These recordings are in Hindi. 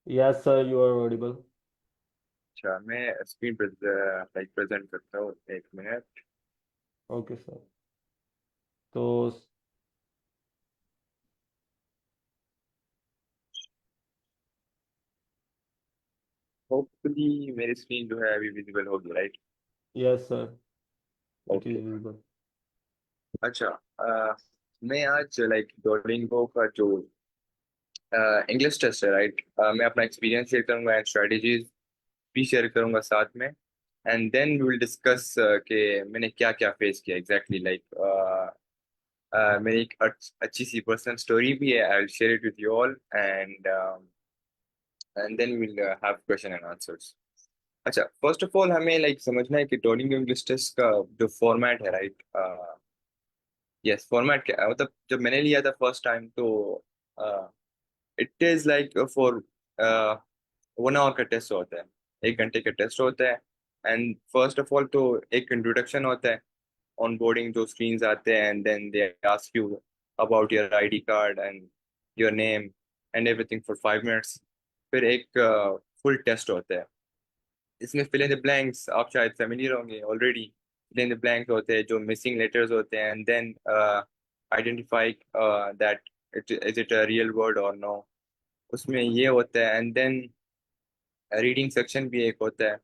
Yes, sir, you are audible. अच्छा, मैं स्क्रीन पर लाइक प्रेजेंट करता हूँ, 1 मिनट। Okay sir. तो होपफुली मेरी स्क्रीन जो है अभी विजिबल होगी, right? Yes sir, it is okay. Visible. अच्छा, मैं आज लाइक डोलिंगो का जो इंग्लिश टेस्ट है, राइट, मैं अपना एक्सपीरियंस शेयर करूंगा एंड स्ट्रेटजीज भी शेयर करूंगा साथ में। And then we will discuss कि मैंने क्या क्या फेस किया एग्जैक्टली, लाइक मेरी एक अच्छी सी पर्सनल स्टोरी भी है। I will share it with you all and then we will have question and answers. अच्छा, फर्स्ट ऑफ ऑल हमें लाइक समझना है कि डोलिंगो इंग्लिश टेस्ट का जो फॉर्मेट है, राइट? यस, फॉर्मेट क्या है? मतलब जब मैंने लिया था फर्स्ट टाइम तो it is like for 1 hour का टेस्ट होता है, 1 घंटे का टेस्ट होता है। एंड फर्स्ट ऑफ ऑल तो एक इंट्रोडक्शन होता है, ऑन बोर्डिंग जो स्क्रीन्स आते हैं, and then they ask you about your ID card and your name and everything for 5 minutes. फिर एक फुल टेस्ट होता है। इसमें फिल इन द ब्लैंक्स आप शायद फेमिलियर होंगे already. Fill in the blanks होते हैं जो मिसिंग लेटर्स होते हैं, and then identify that is it a real word और नो। उसमें ये होता है। एंड देन रीडिंग सेक्शन भी एक होता है।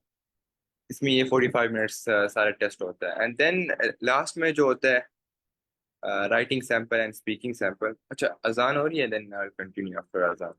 इसमें ये 45 मिनट्स सारा टेस्ट होता है। एंड देन लास्ट में जो होता है writing sample and speaking sample. अच्छा, अजान हो रही है, देन आई कंटिन्यू आफ्टर अजान।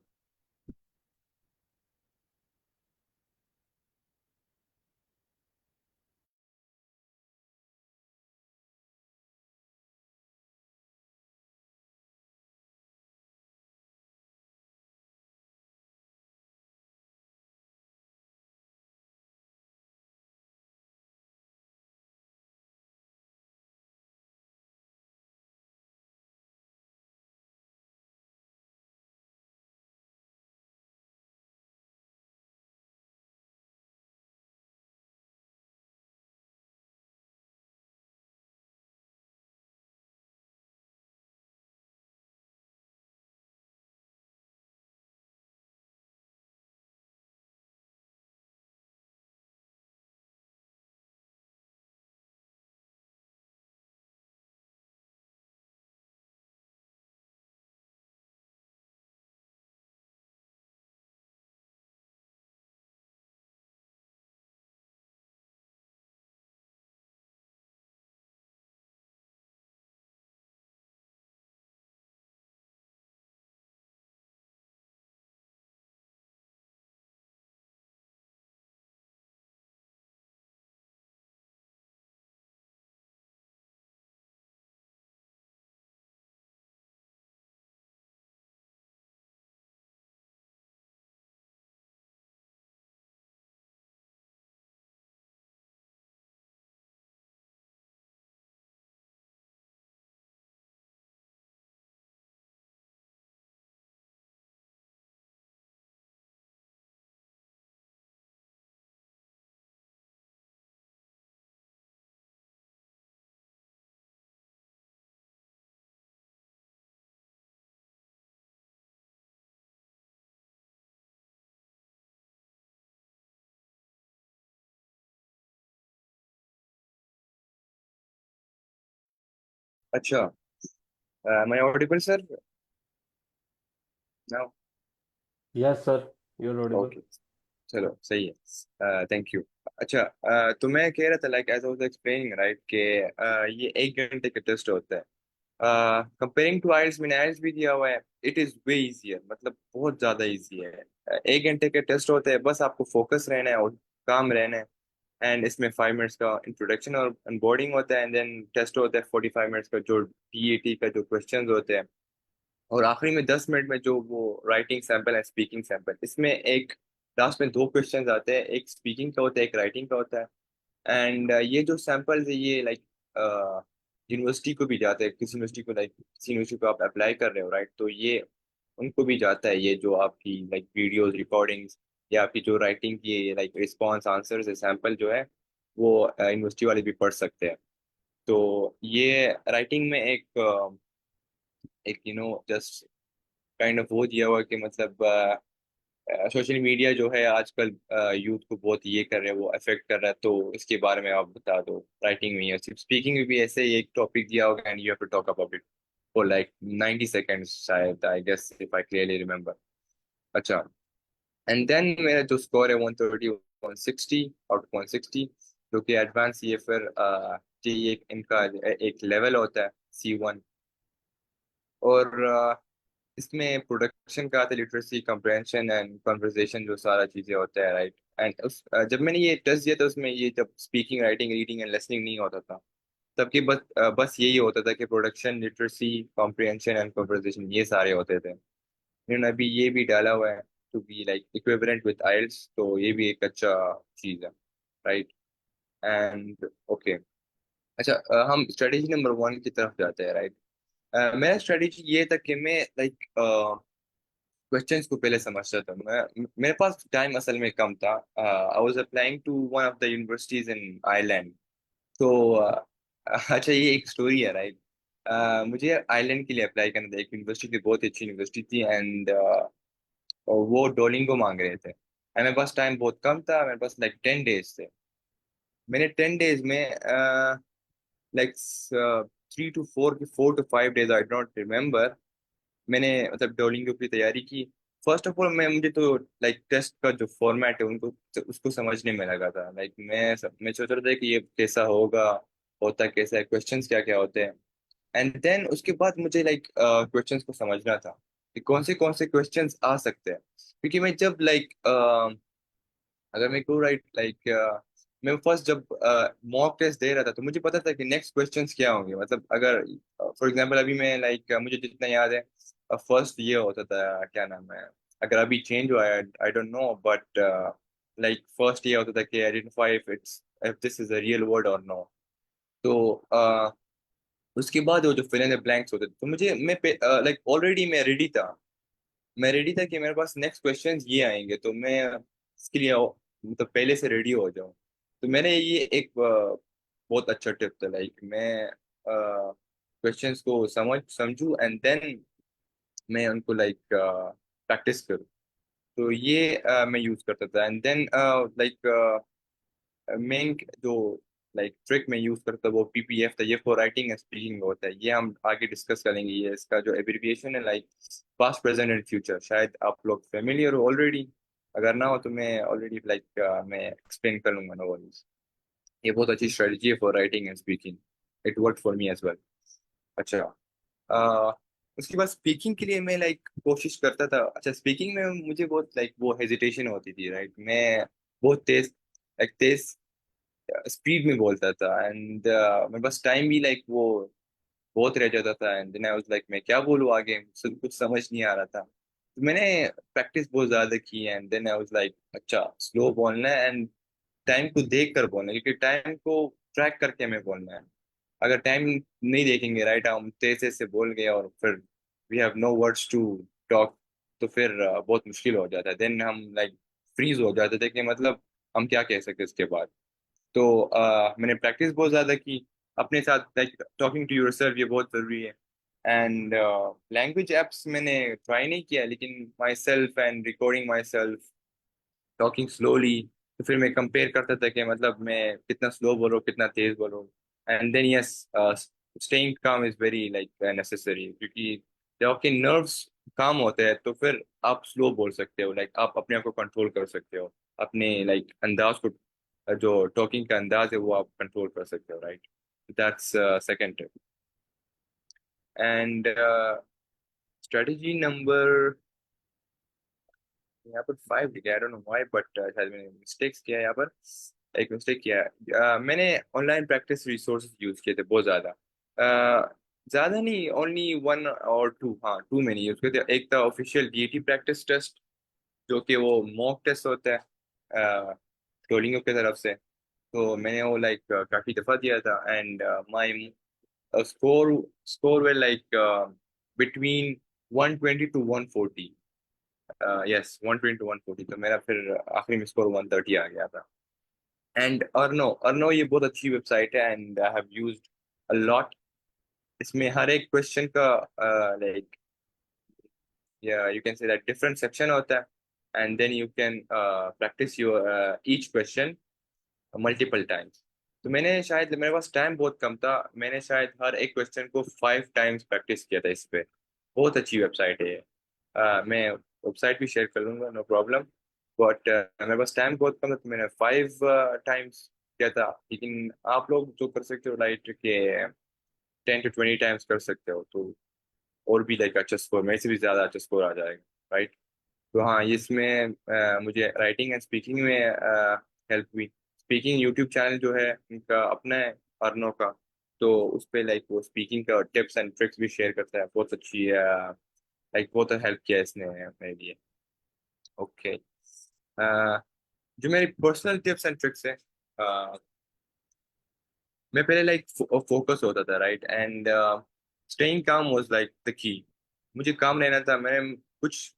अच्छा, मैं audible sir now? Yes sir, you are audible. Okay, चलो सही है, थैंक यू। अच्छा, तो मैं कह रहा था like as I was explaining, right, कि ये 1 घंटे का टेस्ट होता है। कंपेयरिंग टू आइल्स, मैंने आइल्स भी दिया हुआ है। इट इज वे इजियर, मतलब बहुत ज्यादा इजी है। 1 घंटे के टेस्ट होते हैं, बस आपको फोकस रहना है और काम रहना है। एंड इसमें 5 मिनट्स का इंट्रोडक्शन और अनबोर्डिंग होता है, एंड देन टेस्ट होता है 45 मिनट्स का, जो टीएटी का जो क्वेश्चंस होते हैं। और आखिरी में 10 मिनट में जो वो राइटिंग सैंपल है, स्पीकिंग सैंपल। इसमें एक लास्ट में 2 क्वेश्चंस आते हैं, एक स्पीकिंग का होता है, एक राइटिंग का होता है। एंड ये जो सैंपल्स है ये लाइक यूनिवर्सिटी को भी जाते हैं, किसी यूनिवर्सिटी को, लाइक किसी यूनिवर्सिटी को आप अप्लाई कर रहे हो, राइट, तो ये उनको भी जाता है। ये जो आपकी लाइक वीडियोस रिकॉर्डिंग्स या आपकी जो राइटिंग की लाइक रिस्पॉन्स आंसर्स है, सैंपल जो है, वो यूनिवर्सिटी वाले भी पढ़ सकते हैं। तो ये राइटिंग में एक जस्ट काइंड ऑफ वो दिया हुआ कि मतलब सोशल मीडिया जो है आजकल यूथ को बहुत ये कर रहा है, वो अफेक्ट कर रहा है, तो इसके बारे में आप बता दो। राइटिंग में या सिर्फ स्पीकिंग में भी ऐसे ही एक टॉपिक दिया होगा and you have to talk about it for like 90 seconds शायद, I guess if I clearly remember. अच्छा, एंड देन मेरा जो स्कोर है 130 160 आउट ऑफ 160, जो कि एडवांस ये फिर ये एक इनका एक लेवल होता है C1। और इसमें प्रोडक्शन का आता है, लिटरेसी कंप्रहेंशन एंड कन्वर्सेशन, जो सारा चीज़ें होता है, राइट। एंड उस जब मैंने ये टेस्ट दिया था उसमें ये जब speaking writing reading and listening नहीं होता था, तब बस बस यही होता था कि production literacy comprehension and conversation ये सारे होते थे। इन्होंने अभी ये भी डाला हुआ है to be like equivalent with IELTS, तो ये भी एक अच्छा चीज़ है, राइट। एंड ओके, अच्छा, हम स्ट्रेटेजी नंबर 1 की तरफ जाते हैं, राइट। मेरा स्ट्रेटेजी ये था कि मैं लाइक क्वेश्चंस को पहले समझता था मैं। मेरे पास टाइम असल में कम था। I was applying to one of the universities in Ireland. तो अच्छा, ये एक स्टोरी है, राइट। मुझे आयरलैंड के लिए अप्लाई करना था, एक यूनिवर्सिटी थी, बहुत अच्छी यूनिवर्सिटी थी, एंड वो डोलिंगो मांग रहे थे, एंड मेरे पास टाइम बहुत कम था, मेरे पास लाइक 10 डेज थे। मैंने 10 डेज में like 3 to 4 4 to 5 days, I don't remember, मैंने मतलब डोलिंगो की तैयारी की। फर्स्ट ऑफ ऑल मैं मुझे तो लाइक टेस्ट का जो फॉर्मेट है उनको उसको समझने में लगा था। लाइक मैं सोच रहा था कि ये कैसा होगा, होता कैसा है, क्वेश्चंस क्या क्या होते हैं। एंड देन उसके बाद मुझे लाइक क्वेश्चंस को समझना था कि कौन से क्वेश्चंस आ सकते हैं, क्योंकि मैं जब लाइक अगर मैं को राइट लाइक मैं फर्स्ट जब मॉक टेस्ट दे रहा था तो मुझे पता था कि नेक्स्ट क्वेश्चंस क्या होंगे। मतलब अगर फॉर एग्जांपल अभी मैं लाइक मुझे जितना याद है, फर्स्ट ये होता था, क्या नाम है, अगर अभी चेंज हुआ है I don't know, but like first ये होता था कि identify if this is a real word और नो। तो उसके बाद वो जो फिल इन द ब्लैंक्स होते थे, तो मुझे मैं लाइक ऑलरेडी मैं रेडी था कि मेरे पास नेक्स्ट क्वेश्चंस ये आएंगे, तो मैं इसके लिए मतलब पहले से रेडी हो जाऊं। तो मैंने ये एक बहुत अच्छा टिप था, लाइक मैं क्वेश्चंस को समझूं एंड देन मैं उनको लाइक प्रैक्टिस करूं। तो ये मैं यूज करता था, एंड देन लाइक मेन जो लाइक ट्रिक में यूज करता वो PPF था, ये फॉर राइटिंग एंड स्पीकिंग होता है। ये हम आगे डिस्कस करेंगे, ये इसका जो एब्रिविएशन है like past present and future, शायद आप लोग फेमिलियर हो ऑलरेडी, अगर ना हो तो मैं ऑलरेडी लाइक मैं एक्सप्लेन कर लूंगा, नो वरीज। ये बहुत अच्छी स्ट्रेटजी है for writing and speaking, it work for me as well. अच्छा, अह, उसके बाद स्पीकिंग के लिए मैं लाइक कोशिश करता था। अच्छा, स्पीकिंग में मुझे बहुत लाइक वो हेजिटेशन होती थी, राइट। मैं बहुत तेज स्पीड में बोलता था, एंड मेरे पास टाइम भी लाइक वो बहुत रह जाता था, and then I was like मैं क्या बोलूँ आगे, मुझसे कुछ समझ नहीं आ रहा था। तो मैंने प्रैक्टिस बहुत ज्यादा की, and then I was like अच्छा, स्लो बोलना है एंड टाइम को देख कर बोलना है, क्योंकि टाइम को ट्रैक करके हमें बोलना है। अगर टाइम नहीं देखेंगे, राइट, हम तेज से बोल गए और फिर we have no words to talk, तो फिर बहुत मुश्किल हो जाता है। देन हम लाइक फ्रीज हो जाते थे कि मतलब हम क्या कह सकते इसके बाद। तो मैंने प्रैक्टिस बहुत ज़्यादा की अपने साथ, लाइक टॉकिंग टू योरसेल्फ, ये बहुत ज़रूरी है। एंड लैंग्वेज एप्स मैंने ट्राई नहीं किया, लेकिन my self and recording my self talking slowly, तो फिर मैं कंपेयर करता था कि मतलब मैं कितना स्लो बोलूँ कितना तेज बोलूँ। एंड देन यस, स्टेइंग काम इज़ वेरी लाइक नेसेसरी, क्योंकि जब आपके नर्व्स काम होते हैं तो फिर आप स्लो बोल सकते हो, लाइक आप अपने आप को कंट्रोल कर सकते हो, अपने लाइक अंदाज को, जो टॉकिंग का अंदाज है वो आप कंट्रोल कर सकते हो, right. That's second tip. And strategy number, यहाँ पर 5 लिखा है, I don't know why, but शायद मैंने मिस्टेक्स किया है यहाँ पर, एक मिस्टेक किया है। मैंने ऑनलाइन प्रैक्टिस रिसोर्सेज यूज किए थे बहुत ज़्यादा। ज़्यादा नहीं, ओनली 1 और 2, हाँ 2 मैंने यूज किए थे। एक था ऑफिशियल DAT प्रैक्टिस टेस्ट, जो कि वो मॉक टेस्ट होता है डोलिंगो की तरफ से। तो मैंने वो लाइक काफ़ी दफ़ा दिया था, and my score score way like between 120 to 140। Yes, 120 to 140, तो मेरा फिर आखिरी में स्कोर 130 आ गया था। एंड अर्नो ये बहुत अच्छी वेबसाइट है, and I have used a lot. इसमें हर एक क्वेश्चन का लाइक या you can say that different section होता है, and then you can practice your each question multiple times. तो मैंने शायद, मेरे पास टाइम बहुत कम था, मैंने शायद हर एक क्वेश्चन को 5 टाइम्स प्रैक्टिस किया था इस पे। बहुत अच्छी वेबसाइट है ये। मैं वेबसाइट भी शेयर कर लूंगा, नो प्रॉब्लम। बट मेरे पास टाइम बहुत कम था तो मैंने 5 टाइम्स किया था। लेकिन आप लोग जो कर सकते हो लाइक के 10 to 20 टाइम्स कर सकते हो, तो और भी लाइक अच्छा स्कोर, मेरे से भी ज्यादा अच्छा स्कोर आ जाएगा, राइट। तो हाँ, इसमें मुझे राइटिंग एंड स्पीकिंग में हेल्प हुई। स्पीकिंग यूट्यूब चैनल जो है उनका अपना है, अर्नो का। तो उस पे लाइक वो स्पीकिंग का टिप्स एंड ट्रिक्स भी शेयर करता है, बहुत अच्छी लाइक बहुत हेल्प किया इसने मेरे लिए। ओके। जो मेरी पर्सनल टिप्स एंड ट्रिक्स है, मैं पहले लाइक फोकस होता था, राइट, एंड स्टेइंग काम वाज लाइक द की। मुझे काम रहना था, मैंने कुछ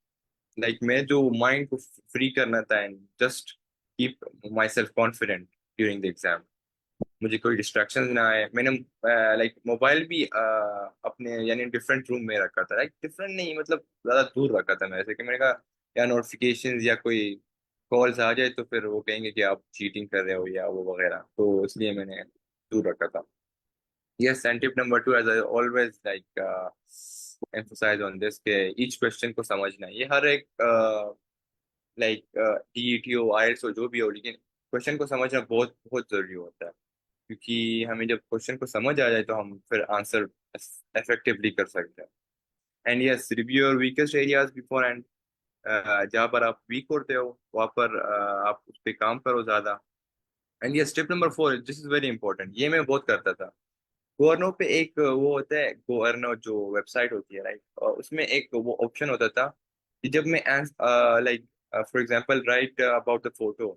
लाइक मैं जो माइंड को फ्री करना था and just keep my self confident during the exam. मुझे कोई डिस्ट्रैक्शन ना आए। मैंने लाइक मोबाइल भी अपने यानी डिफरेंट रूम में रखा था, लाइक डिफरेंट नहीं मतलब ज्यादा दूर रखा था मेरे से, कि मैंने कहा या नोटिफिकेशंस या कोई कॉल्स आ जाए तो फिर वो कहेंगे कि आप चीटिंग कर रहे हो या वो वगैरह, तो इसलिए मैंने दूर रखा था। Yes, and tip number 2, as I always like emphasize on this, कि each question को समझना है। ये हर एक लाइक डीईटी हो, आईएलटीएस हो, जो भी हो, लेकिन क्वेश्चन को समझना बहुत बहुत जरूरी होता है। क्योंकि हमें जब क्वेश्चन को समझ आ जाए तो हम फिर आंसर इफेक्टिवली कर सकते हैं। And yes, review your weakest areas before and, जहाँ पर आप वीक होते हो वहाँ पर आप उस पर काम करो ज्यादा। And yes, tip number 4, this is very important, ये मैं बहुत करता था। गोअर्नो पे एक वो होता है, गोअर्नो जो वेबसाइट होती है, राइट, उसमें एक वो ऑप्शन होता था कि जब मैं like for example right about the photo,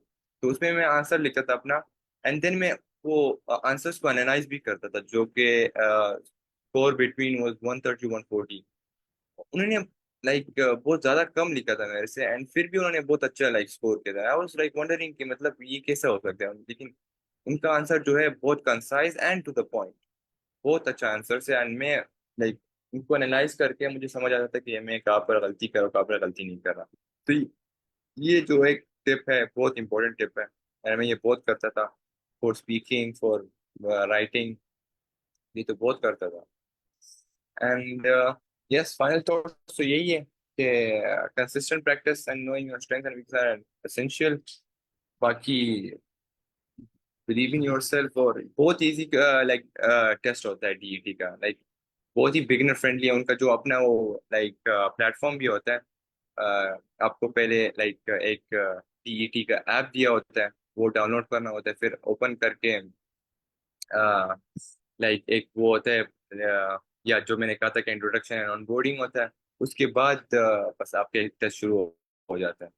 तो उसमें मैं आंसर लिखता था अपना, एंड देन मैं वो आंसर्स को एनालाइज भी करता था, जो कि स्कोर बिटवीन वाज 130 140। उन्होंने लाइक बहुत ज्यादा कम लिखा था मेरे से, एंड फिर भी उन्होंने बहुत अच्छा लाइक स्कोर किया था। आई वाज लाइक वंडरिंग कि मतलब ये कैसे हो सकता है, लेकिन उनका आंसर जो है बहुत concise and to the point, बहुत अच्छा आंसर से, एंड मैं लाइक इनको एनालाइज करके मुझे समझ आता था कि मैं कहाँ पर गलती कर रहा हूँ, कहाँ पर गलती नहीं कर रहा। तो ये जो एक टिप है, बहुत इंपॉर्टेंट टिप है, एंड मैं ये बहुत करता था फॉर स्पीकिंग, फॉर राइटिंग, ये तो बहुत करता था। एंड यस, फाइनल थॉट तो यही है कि consistent practice and knowing your strength and weakness are essential. बाकी बिलीव इन योरसेल्फ, और बहुत इजी लाइक टेस्ट होता है डीईटी का, लाइक बहुत ही बिगिनर फ्रेंडली है उनका, जो अपना वो लाइक प्लेटफॉर्म भी होता है। आपको पहले लाइक एक टीईटी का ऐप दिया होता है, वो डाउनलोड करना होता है, फिर ओपन करके लाइक एक वो होता है या जो मैंने कहा था कि इंट्रोडक्शन एंड ऑनबोर्डिंग होता है। उसके बाद बस आपके टेस्ट शुरू हो जाता है।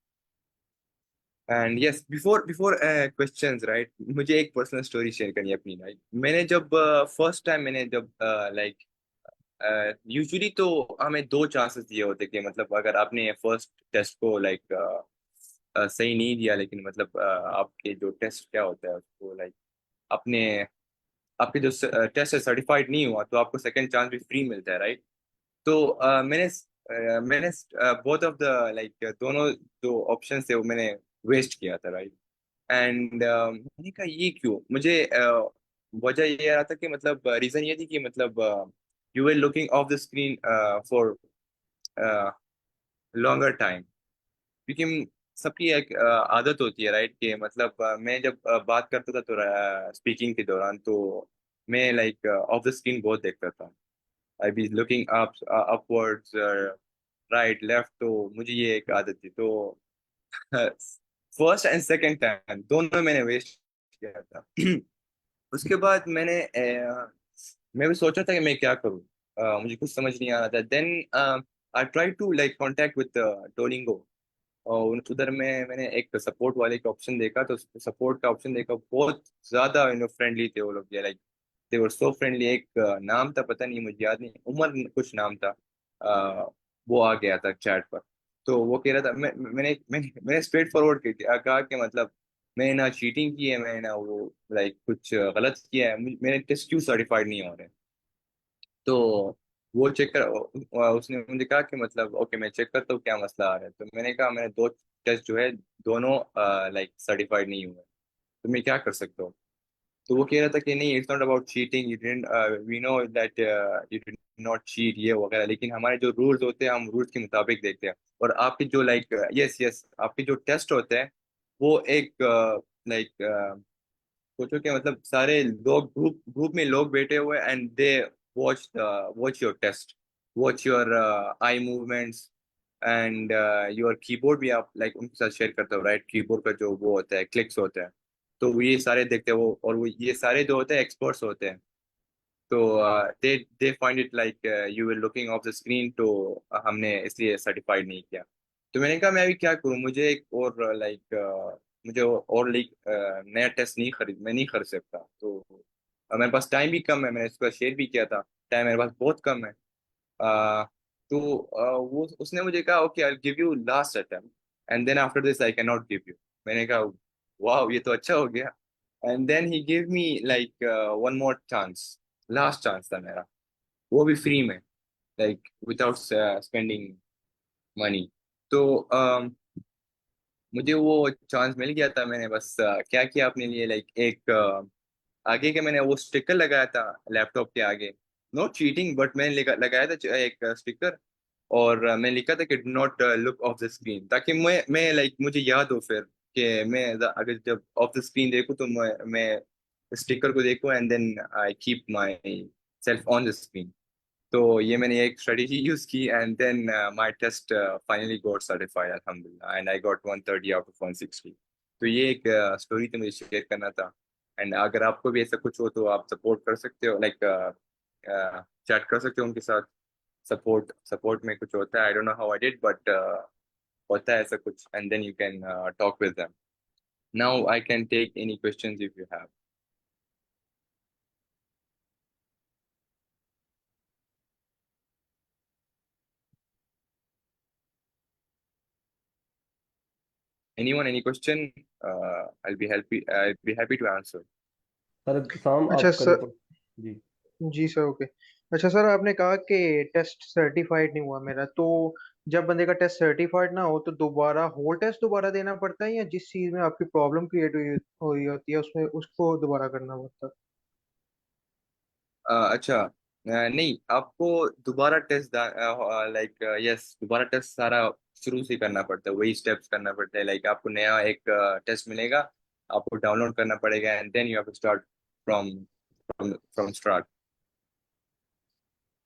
And yes, before before questions, right, मुझे एक पर्सनल स्टोरी शेयर करनी है अपनी, राइट। मैंने जब फर्स्ट टाइम मैंने जब लाइक यूजुअली तो हमें 2 चांसेस दिए होते कि मतलब अगर आपने फर्स्ट टेस्ट को लाइक सही नहीं दिया, लेकिन मतलब आपके जो टेस्ट क्या होता है उसको लाइक अपने आपके जो टेस्ट है सर्टिफाइड नहीं हुआ, तो आपको सेकंड चांस भी फ्री मिलता है, राइट। तो मैंने बोथ ऑफ द लाइक दोनों जो ऑप्शन थे वो मैंने वेस्ट किया था, राइट। एंड मैंने कहा ये क्यों, मुझे वजह ये आ रहा था कि मतलब रीजन ये थी कि मतलब you were looking of the screen for longer time. क्योंकि सबकी एक आदत होती है, राइट, कि मतलब मैं जब बात करता था तो स्पीकिंग के दौरान तो मैं लाइक ऑफ द स्क्रीन बहुत देखता था। I be looking up upwards, right left, तो मुझे ये एक आदत थी। तो फर्स्ट एंड सेकंड टाइम दोनों मैंने वेस्ट किया था। उसके बाद मैं भी सोचा था कि मैं क्या करूं, मुझे कुछ समझ नहीं आ रहा था। Then I try to like contact with Duolingo, और उधर में मैंने एक सपोर्ट वाले का ऑप्शन देखा, तो सपोर्ट का ऑप्शन देखा, बहुत ज्यादा फ्रेंडली थे वो लोग, like they were so friendly. एक नाम था, पता नहीं मुझे याद नहीं, उमर कुछ नाम था। वो आ गया था चैट पर। तो वो कह रहा था, मैंने स्ट्रेट फॉरवर्ड कहा कि मतलब मैंने ना चीटिंग की है, मैंने ना वो लाइक कुछ गलत किया है, मेरे टेस्ट क्यों सर्टिफाइड नहीं हो रहे। तो उसने मुझे कहा कि मतलब ओके मैं चेक करता हूँ क्या मसला आ रहा है। तो मैंने कहा मैंने दो टेस्ट जो है दोनों लाइक सर्टिफाइड नहीं हुए, तो मैं क्या कर सकता हूँ? तो वो कह रहा था कि नहीं, it's not about cheating, you didn't, we know that you did not cheat ये वगैरह, लेकिन हमारे जो रूल्स होते हैं हम रूल्स के मुताबिक देखते हैं। और आपके जो लाइक यस यस आपके जो टेस्ट होते हैं वो एक लाइक सोचो कि मतलब सारे लोग ग्रुप ग्रुप में लोग बैठे हुए and they watch watch your test, watch your eye movements and your keyboard भी आप लाइक उनके साथ शेयर करते हो, राइट? कीबोर्ड का जो वो होता है, क्लिक्स होते हैं, तो वो ये सारे देखते हैं वो, और वो ये सारे जो होते हैं एक्सपर्ट्स होते हैं। तो they find it like you will looking of the screen, तो हमने इसलिए सर्टिफाइड नहीं किया। तो मैंने कहा मैं अभी क्या करूं, मुझे एक और लाइक मुझे और लाइक नया टेस्ट नहीं खरीद, मैं नहीं खरीद सकता। तो मेरे पास टाइम भी कम है, मैंने इसका शेयर भी किया था, टाइम मेरे पास बहुत कम है। तो वो उसने मुझे कहा okay I give you last attempt and then after this I can not give you. मैंने कहा वाह ये तो अच्छा हो गया। And then he give me like one more chance, last chance था मेरा, वो भी फ्री में, लाइक विदाउट स्पेंडिंग मनी। तो मुझे वो चांस मिल गया था। मैंने बस क्या किया अपने लिए, लाइक एक आगे के मैंने वो स्टिकर लगाया था लैपटॉप के आगे, नो चीटिंग बट मैंने लगाया था एक स्टिकर, और मैंने लिखा था कि do not look of the screen, ताकि मैं लाइक मुझे याद हो फिर कि मैं अगर जब ऑफ द स्क्रीन देखूँ तो मैं स्टिकर को देखूँ and then I keep myself on the screen. तो ये मैंने एक स्ट्रेटेजी यूज की and then my test finally got certified अल्हम्दुलिल्लाह and I got 130 out of 160। तो ये एक स्टोरी थी, मुझे शेयर करना था। एंड अगर आपको भी ऐसा कुछ हो तो आप सपोर्ट कर सकते हो, लाइक चैट कर सकते हो उनके साथ। सपोर्ट सपोर्ट में कुछ होता है, I don't know how I did but होता है ऐसा कुछ, and then you can talk with them. Now I can take any questions if you have. Anyone, any question? I'll be happy to answer. Sir शाम अच्छा आप करिए सर। जी। जी सर, ओके। अच्छा सर, आपने कहा कि टेस्ट सर्टिफाइड नहीं हुआ मेरा, तो जब बंदे का टेस्ट सर्टिफाइड ना हो तो दोबारा होल टेस्ट दोबारा देना पड़ता है, या जिस चीज में आपकी प्रॉब्लम क्रिएट हुई होती है उसमें उसको दोबारा करना पड़ता है? अच्छा, नहीं, आपको दोबारा टेस्ट लाइक यस दोबारा टेस्ट सारा शुरू से करना पड़ता है, वही स्टेप्स करना पड़ता है। लाइक आपको नया एक टेस्ट मिलेगा, आपको डाउनलोड करना पड़ेगा and then you have to start from from start.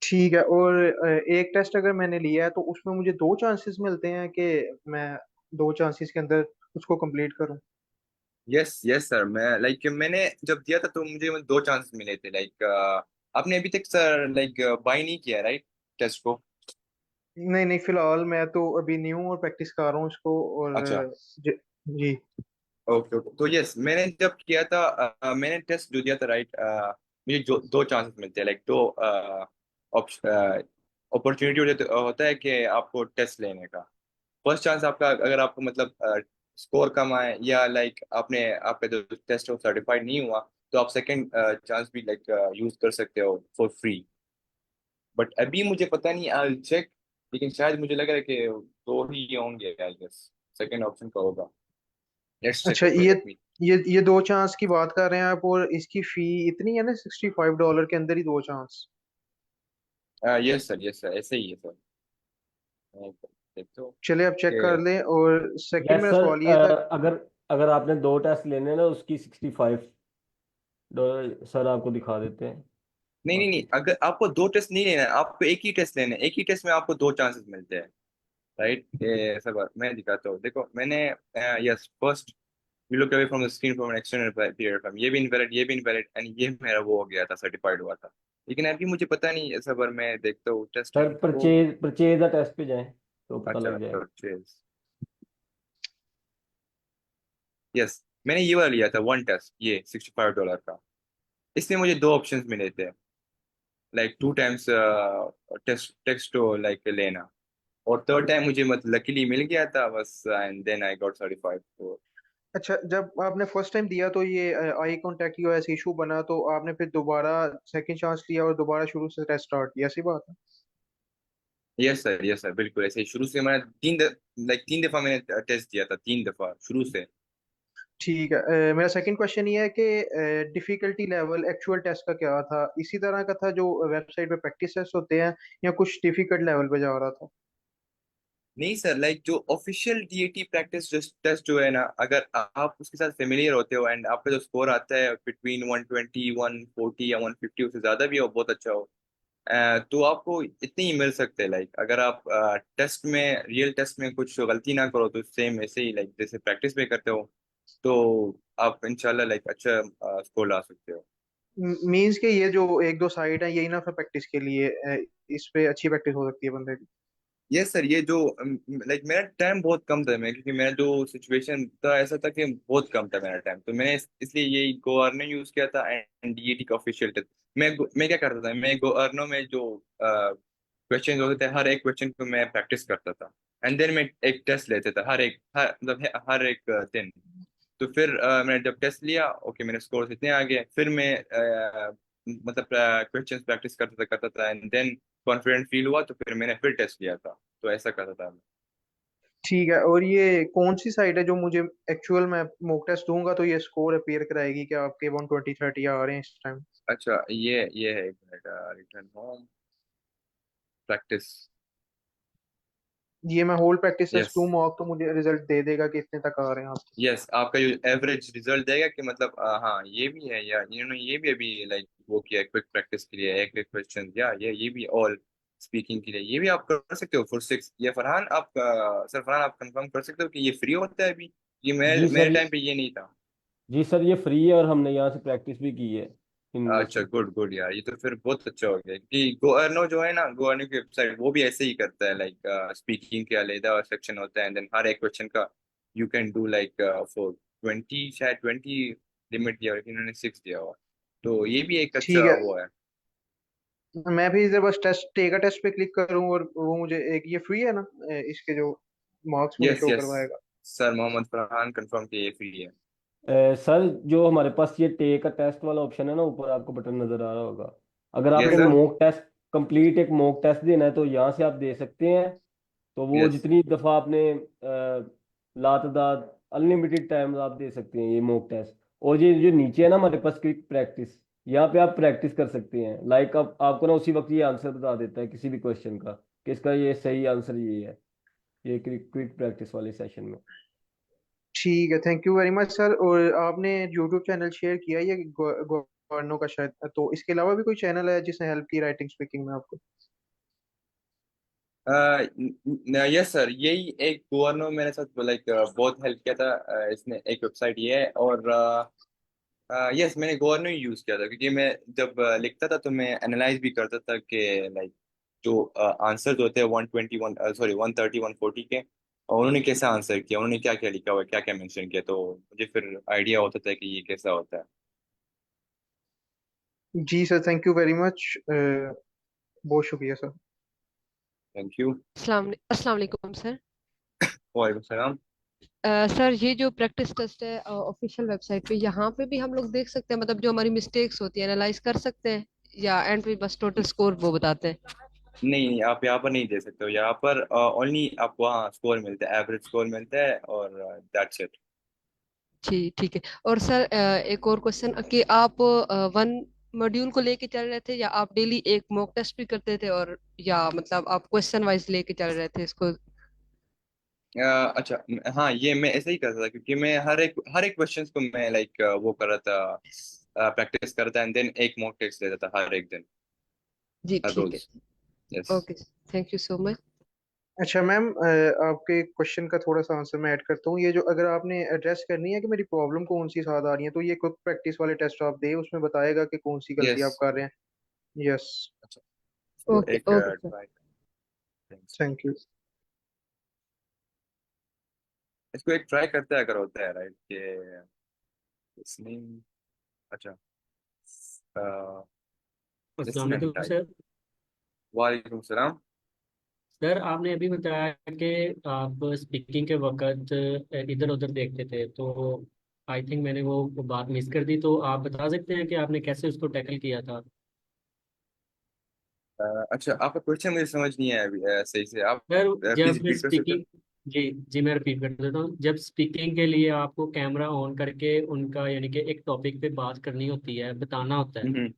ठीक है। और एक टेस्ट अगर मैंने लिया है तो उसमें मुझे दो चांसेस मिलते हैं कि मैं दो चांसेस के अंदर उसको कंप्लीट करूं? यस यस सर, मैं मैंने जब दिया था तो मुझे दो चांस मिले थे। लाइक आपने अभी तक सर लाइक बाई नहीं किया राइट टेस्ट को? नहीं नहीं, फिलहाल मैं तो अभी न्यू और प्रैक्टिस कर रहा हूँ इसको। और अच्छा, जी। Okay okay. तो यस मैंने जब किया था मैंने टेस्ट जो दिया था राइट, मुझे जो दो चांसेस मिलते हैं, लाइक दो अपॉर्चुनिटी होता है कि आपको टेस्ट लेने का। फर्स्ट चांस आपका, अगर आपको मतलब स्कोर कम आए या लाइक आपका जो टेस्ट है वो सर्टिफाइड नहीं हुआ, तो आप सेकंड चांस भी लाइक यूज कर सकते हो फॉर फ्री। बट अभी मुझे पता नहीं, आई चेक, लेकिन शायद मुझे लग रहा है कि दो ही होंगे, आई गेस सेकंड ऑप्शन का होगा। लेट्स चेक, अच्छा, ओके ये लेट मी। ये दो चांस की बात कर रहे हैं आप, और इसकी फी इतनी है ना, $65 के अंदर ही दो चांस? यस सर ऐसे ही है सर। देखते हो चलिए आप चेक कर कि लें। और सेकंड यस मेरा सर, सवाल ये था। अगर अगर आपने दो टेस्ट लेने हैं ना उसकी $65 सर आपको दिखा देते हैं नहीं नहीं नहीं, बाकी। अगर आपको दो टेस्ट नहीं लेना है, आपको एक ही टेस्ट लेना है, एक ही टेस्ट में आपको दो चांसेस मिलते हैं, राइट? ये सब मैं दिखाता हूँ, देखो मैंने yes first you look away from the screen for an extended period time, ये भी इनवैलिड, ये भी इनवैलिड, एंड ये मेरा वो हो गया था, सर्टिफाइड हुआ था। लेकिन अभी मुझे पता नहीं ऐसा, पर मैं देखता हूँ टेस्ट सर को। परचेज द टेस्ट पे जाएं तो पता अच्छा, लग जाएगा। परचेज, यस मैंने ये वाला लिया था वन टेस्ट, ये $65 का। इसमें मुझे दो ऑप्शंस मिले थे, like two times test text to like लेना, और थर्ड टाइम मुझे मतलब लकीली मिल गया था बस, and then I got certified. तो अच्छा, जब आपने फर्स्ट टाइम दिया तो ये आई कांटेक्ट की वजह से इशू बना, तो आपने फिर दोबारा सेकंड चांस लिया और दोबारा शुरू से टेस्ट स्टार्ट किया, ऐसी बात है? यस सर बिल्कुल ऐसे ही शुरू से मैंने 3 दफा मैंने टेस्ट दिया था, 3 दफा शुरू से। ठीक है। मेरा सेकंड क्वेश्चन ये है कि डिफिकल्टी लेवल एक्चुअल टेस्ट का क्या था, इसी तरह का था जो वेबसाइट पे प्रैक्टिस टेस्ट होते हैं, या कुछ डिफिकल्ट लेवल पे जा रहा था? नहीं सर, लाइक जो ऑफिशियल डीएटी प्रैक्टिस टेस्ट जो है ना, अगर आप उसके साथ फेमिलियर होते हो एंड आपका जो स्कोर आता है बिटवीन 120 140 या 150, उससे ज्यादा भी हो, बहुत अच्छा हो, तो आपको इतने ही मिल सकते हैं। लाइक अगर आप टेस्ट में, रियल टेस्ट में कुछ गलती ना करो तो सेम ऐसे ही लाइक जैसे प्रैक्टिस में करते हो, तो आप इंशाल्लाह लाइक अच्छा स्कोर ला सकते हो। मींस के ये जो एक दो साइट है यही ना फिर प्रैक्टिस के लिए, इस पे अच्छी प्रैक्टिस हो सकती है बंदे की? यस सर, ये जो लाइक मेरा टाइम बहुत कम था, मैं क्योंकि मेरा जो सिचुएशन था ऐसा था कि बहुत कम था मेरा टाइम, तो मैंने इसलिए यही गोअर्नो यूज किया था एंड डीएटी का ऑफिशियल टेस्ट। मैं क्या करता था, मैं गोअर्नो में जो क्वेश्चन होते थे, हर एक क्वेश्चन को मैं प्रैक्टिस करता था एंड देन मैं एक टेस्ट लेते था मतलब हर एक दिन। तो फिर मैंने जब टेस्ट लिया, ओके मेरे स्कोर इतने आ गए, फिर मैं मतलब क्वेश्चंस प्रैक्टिस करता था एंड देन कॉन्फिडेंट फील हुआ, तो फिर मैंने फिर टेस्ट लिया था, तो ऐसा करता था मैं। ठीक है। और ये कौन सी साइट है जो मुझे एक्चुअल में मॉक टेस्ट दूंगा तो ये स्कोर अपीयर कराएगी कि आपके 120 30 आ रहे हैं इस टाइम? अच्छा, ये है, एक मिनट, रिटर्न होम प्रैक्टिस। ये मैं होल प्रैक्टिस टेस्ट यस दूं मॉक तो मुझे रिजल्ट दे देगा कि इतने तक आ रहे हैं आपके? यस, आपका जो एवरेज रिजल्ट देगा कि मतलब हाँ ये भी है, या इन्होंने ये भी अभी लाइक वो किया क्विक प्रैक्टिस के लिए एक एक क्वेश्चन, या ये भी ऑल स्पीकिंग के लिए, ये भी आप कर सकते हो फॉर 6। ये फरहान आप सर फरहान आप कंफर्म कर सकते हो कि ये फ्री होता है अभी? ये मेरे जी मेरे सर, टाइम पे ये नहीं था। जी सर ये फ्री है और हमने यहाँ से प्रैक्टिस भी की है इनमें अच्छा, से। गुड गुड यार, ये तो फिर बहुत अच्छा हो गया, क्योंकि गोअर्नो जो है ना, गोअर्नो की वेबसाइट वो भी ऐसे ही करता है, लाइक स्पीकिंग के अलग सेक्शन होता है एंड देन हर एक क्वेश्चन का you can do like for 20, शायद 20 लिमिट दिया, लेकिन इन्होंने 6 दिया हुआ, तो ये भी एक ठीक अच्छा है। वो है। मैं भी इधर बस टेस्ट टेका टेस्ट पे क्लिक करूं और वो मुझे एक ये फ्री है ना, इसके जो मार्क्स मुझे यस शो यस करवाएगा? सर, मोहम्मद फरहान कंफर्म कि ये फ्री है। सर जो हमारे पास ये टेक का टेस्ट वाला ऑप्शन है ना, ऊपर आपको बटन नजर आ रहा होगा। अगर यस आपने सर। मॉक टेस्ट कंप्लीट एक मॉक टेस्ट देना है तो यहाँ से आप दे सकते हैं। तो वो यस जितनी दफ़ा आपने लातदाद अनलिमिटेड टाइम आप दे सकते हैं ये मॉक टेस्ट। और ये जो नीचे है ना हमारे पास क्विक प्रैक्टिस, यहाँ पे आप प्रैक्टिस कर सकते हैं। लाइक अब आपको ना उसी वक्त ये आंसर बता देता है किसी भी क्वेश्चन का कि इसका ये सही आंसर ये है, ये क्विक प्रैक्टिस वाले सेशन में। ठीक है, thank you very much sir. और आपने यूट्यूब चैनल शेयर किया ये गवर्नो का शायद, तो इसके अलावा भी कोई चैनल है जिसने हेल्प की राइटिंग स्पीकिंग में आपको? यस सर, यही एक गोवर्नो मेरे साथ लाइक बहुत हेल्प किया था, इसने एक वेबसाइट ये है, और यस मैंने गोवा ने यूज किया था, क्योंकि मैं जब लिखता था तो मैं एनालाइज भी करता था कि लाइक जो आंसर्स होते हैं 121 सॉरी 130 140 के, और उन्होंने कैसा आंसर किया, उन्होंने क्या क्या लिखा हुआ है, क्या क्या मेंशन किया, तो मुझे फिर आइडिया होता था कि ये कैसा होता है। जी sir, thank you very much, बहुत शुक्रिया सर। Thank you. अस्सलाम वालेकुम सर। वालेकुम सलाम। सर ये जो प्रैक्टिस टेस्ट है ऑफिशियल वेबसाइट पे, यहाँ पे भी हम लोग देख सकते हैं, मतलब जो हमारी मिस्टेक्स होती है एनालाइज कर सकते हैं, या एंड पे बस टोटल स्कोर वो बताते हैं? नहीं नहीं, आप यहाँ पर नहीं दे सकते हो, यहाँ पर ओनली आपको हाँ स्कोर मिलता है, एवरेज स्कोर मिलता है, और दैट्स इट। जी ठीक है। और सर एक और क्वेश्चन कि आप वन मॉड्यूल को लेके चल रहे थे, या आप डेली एक मॉक टेस्ट भी करते थे, और या मतलब आप क्वेश्चन वाइज लेके चल रहे थे इसको? अच्छा, हाँ ये मैं ऐसे ही करता था, क्योंकि मैं हर एक क्वेश्चन को मैं लाइक वो कर रहा था, प्रैक्टिस कर रहा था एंड देन एक मॉक टेस्ट देता था हर एक दिन, जी हर ठीक है। रोज। Yes. Okay, thank you so much. अच्छा मैम, आपके क्वेश्चन का थोड़ा सा आंसर मैं ऐड करता हूँ। ये जो अगर आपने एड्रेस करनी है कि मेरी प्रॉब्लम कौन सी साथ आ रही है, तो ये क्विक प्रैक्टिस वाले टेस्ट आप दे, उसमें बताएगा कि कौन सी गलती यस। आप कर रहे हैं। यस। अच्छा, इसको ओके एक okay sir. Try, thank you. इसको एक ट्राई करते हैं अगर होता है राइट कि इसमें। अच्छा, अस्सलाम लिसन एंड वालेकुम टाइप। सर। वालेकुम सलाम। सर आपने अभी बताया कि आप स्पीकिंग के वक्त इधर उधर देखते थे, तो आई थिंक मैंने वो बात मिस कर दी, तो आप बता सकते हैं कि आपने कैसे उसको टैकल किया था? अच्छा, आपका क्वेश्चन मुझे समझ नहीं आया अभी, सही से आप सर प्लीज जब रिपीट कर सकते स्पीकिंग, जी जी मैं रिपीट कर देता हूँ। जब स्पीकिंग के लिए आपको कैमरा ऑन करके उनका यानी कि एक टॉपिक पे बात करनी होती है, बताना होता है, हो?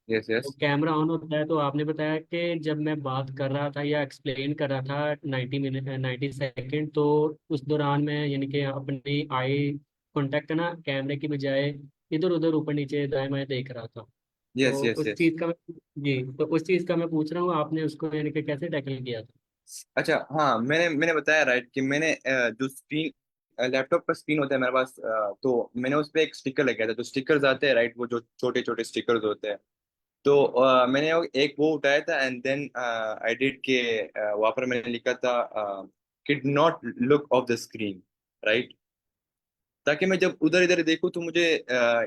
यस तो यस। कैमरा ऑन होता है, तो आपने बताया कि जब मैं बात कर रहा था या एक्सप्लेन कर रहा था 90 मिनट 90 सेकेंड, तो उस दौरान मैं यानी कि अपनी आई कांटेक्ट ना कैमरे की बजाय इधर उधर ऊपर नीचे दाएं बाएं देख रहा था। यस तो यस उस यस। चीज़ का जी, तो उस चीज़ का मैं पूछ रहा हूँ आपने उसको यानी कि कैसे टैकल किया था। अच्छा हाँ, मैंने बताया राइट कि मैंने जो स्क्रीन लैपटॉप का स्क्रीन होता है मेरे पास, तो मैंने उस पे एक स्टिकर लगाया था। तो स्टिकर्स आते हैं राइट, वो जो छोटे छोटे स्टिकर्स होते हैं। तो मैंने एक वो उठाया था एंड देन आई डिड के वहाँ पर मैंने लिखा था कि not look of the screen, right. ताकि मैं जब उधर इधर देखूँ तो मुझे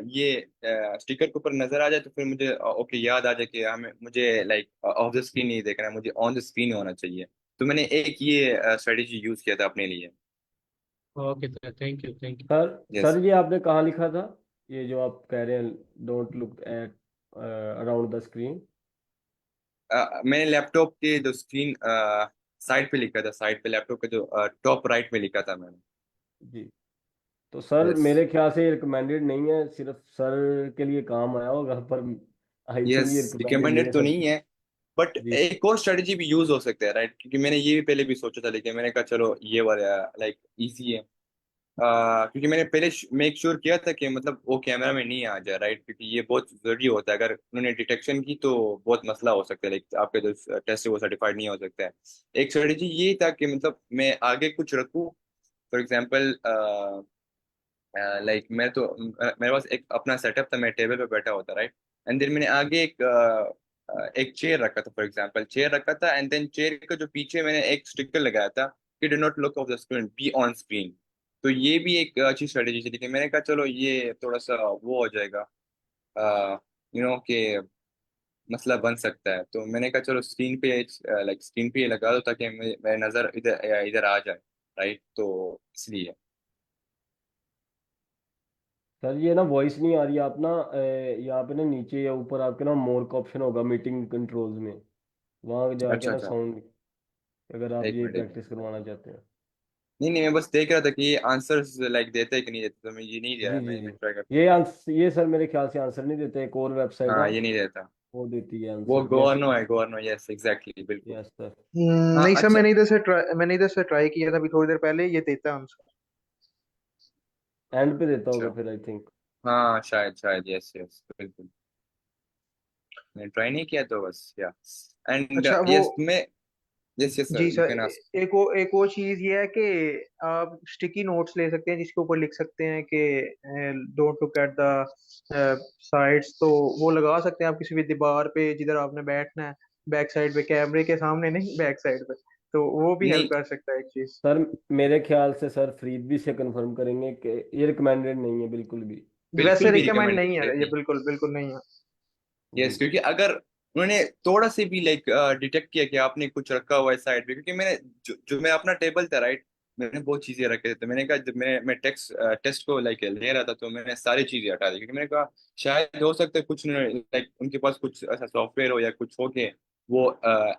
ये स्टिकर के ऊपर नजर आ जाए, तो फिर मुझे ओके याद आ जाए कि हमें मुझे लाइक ऑफ द स्क्रीन नहीं देखना है, मुझे ऑन द स्क्रीन होना चाहिए। तो मैंने एक ये स्ट्रेटेजी यूज किया था अपने लिए। Okay sir, thank you thank you. Sir yes. Sir ये आपने कहाँ लिखा था, ये जो आप कह रहे हैं don't look at around the screen? मैंने लैपटॉप के जो स्क्रीन साइड पे लिखा था, साइड पे लैपटॉप के जो टॉप राइट में लिखा था मैंने। जी। तो सर यस मेरे ख्याल से ये रिकमेंडेड नहीं है, सिर्फ सर के लिए काम आया होगा, पर आई थिंक यस, ये रिकमेंडेड नहीं है रिकमेंडेड तो सर। नहीं है, बट जी एक और स्ट्रेटजी भी यूज हो सकता है राइट, क्योंकि मैंने ये भी पहले भी सोचा था, लेकिन मैंने कहा चलो ये वाला लाइक इजी है। क्योंकि मैंने पहले मेक श्योर किया था कि मतलब वो कैमरा में नहीं आ जाए राइट, क्योंकि ये बहुत जरूरी होता है। अगर उन्होंने डिटेक्शन की तो बहुत मसला हो सकता है, लाइक आपके जो टेस्ट है वो सर्टिफाइड नहीं हो सकता है। एक स्ट्रेटजी ये था कि मतलब मैं आगे कुछ रखूँ, फॉर एग्जाम्पल लाइक मैं तो मेरे पास एक अपना सेटअप था, मैं टेबल पे बैठा होता राइट। एंड देन मैंने आगे एक चेयर रखा था, फॉर एग्जांपल चेयर रखा था, एंड देन चेयर का जो पीछे मैंने एक स्टिकर लगाया था कि do not look of the screen, be on screen. तो ये भी एक अच्छी स्ट्रेटेजी थी, लेकिन मैंने कहा चलो ये थोड़ा सा वो हो जाएगा, कि मसला बन सकता है। तो मैंने कहा चलो स्क्रीन पे लाइक स्क्रीन पे ये लगा दो ताकि मेरी नज़र इधर इधर आ जाए, राइट। तो इसलिए सर, ये ना वॉइस नहीं आ रही। आप ना यहाँ पे ना नीचे या ऊपर आपके ना मोर का ऑप्शन होगा मीटिंग कंट्रोल्स में, वहाँ जाके अच्छा ना अच्छा। साउंड, अगर आप एक ये मिनट एक प्रैक्टिस मिनट। करवाना चाहते हैं। नहीं नहीं, मैं बस देख रहा था कि ये आंसर्स लाइक देते हैं कि नहीं देते, तो मैं ये नहीं दे जी रहा, जी मैं जी। ट्राई करता ये आंसर, ये सर मेरे ख्याल से आंसर नहीं देते, एक और हूँ। वेबसाइट है हाँ, ये नहीं देता। वो देती है वो आंसर जैसे। गोवर्नो है, गोवर्नो, यस एग्जैक्टली, बिल्कुल। Yes sir. हाँ नहीं सर, अच्छा। मैंने इधर से ट्राई किया था अभी थोड़ी देर पहले, ये देता है आंसर। एंड पे देता होगा अच्छा फिर आई थिंक। हाँ, शायद शायद, यस यस बिल्कुल। मैंने ट्राई नहीं किया तो बस या एंड अच्छा वो, यस मैं, यस यस जी sir you sir, can ask. एक और चीज ये है कि आप स्टिकी नोट्स ले सकते हैं जिसके ऊपर लिख सकते हैं कि don't look at the sides. तो वो लगा सकते हैं आप किसी भी दीवार पे जिधर आपने बैठना है, बैक साइड पे, कैमरे के सामने नहीं, बैक साइड पे। तो वो भी हेल्प नहीं, कर सकता है एक चीज। सर मेरे ख्याल से सर फरीद भी से कंफर्म करेंगे कि ये रिकमेंडेड नहीं है बिल्कुल भी। वैसे बिल्कुल भी रिकमेंड नहीं रिकमेंडेड है ये, नहीं। बिल्कुल बिल्कुल नहीं है। यस, जी क्योंकि अगर उन्होंने थोड़ा से भी लाइक डिटेक्ट किया कि आपने कुछ रखा हुआ है साइड पे, क्योंकि मैंने जो मैं अपना टेबल था राइट, मैंने बहुत चीजें रखे थे। तो मैंने कहा जब मैं टेस्ट को लाइक ले रहा था, तो मैंने सारी चीजें हटा दी, क्योंकि मैंने कहा शायद हो सकता है कुछ लाइक उनके पास कुछ ऐसा सॉफ्टवेयर हो या कुछ हो के वो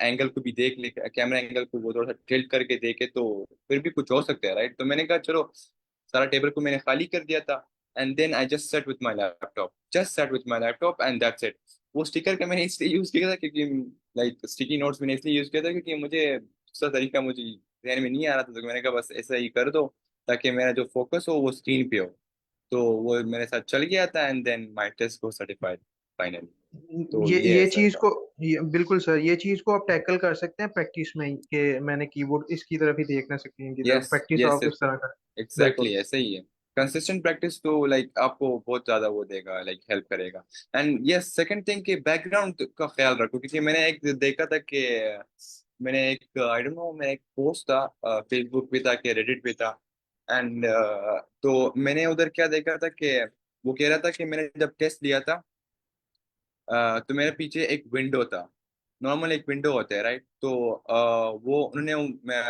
एंगल को भी देख ले, कैमरा एंगल को वो थोड़ा सा टिल्ट करके देखे, तो फिर भी कुछ हो सकता है राइट। तो मैंने कहा चलो सारा टेबल को मैंने खाली कर दिया था, and then I just sat with my laptop, just sat with my laptop and that's it. वो स्टिकर का मैंने इसलिए यूज किया था क्योंकि लाइक स्टिकी नोट्स मैंने इसलिए यूज किया था क्योंकि मुझे दूसरा तरीका मुझे ध्यान में नहीं आ रहा था। तो मैंने कहा बस ऐसा ही कर दो ताकि मेरा जो फोकस हो वो स्क्रीन पे हो। तो वो मेरे साथ चल गया था एंड देन माय टेस्ट को सर्टिफाइड फाइनली। तो ये ये ऐसा चीज था। को, ये बिल्कुल सर, ये चीज को आप टैकल कर सकते हैं प्रैक्टिस में ही, कि मैंने कीबोर्ड इसकी तरफ ही देखना, स्क्रीन की तरफ यस प्रैक्टिस यस आप इस तरह करें। बिल्कुल। एग्जैक्टली ऐसे ही है। कंसिस्टेंट प्रैक्टिस तो लाइक आपको बहुत ज्यादा वो देगा, लाइक हेल्प करेगा। एंड यस, सेकंड थिंग कि बैकग्राउंड का ख्याल रखो, क्योंकि मैंने एक देखा था कि मैंने एक आई डोंट नो, मैं एक पोस्ट था फेसबुक पे था कि रेडिट पे था। एंड तो मैंने उधर क्या देखा था कि वो कह रहा था कि मैंने जब टेस्ट लिया था तो मेरे पीछे एक विंडो था, नॉर्मल एक विंडो होता है राइट। तो वो उन्होंने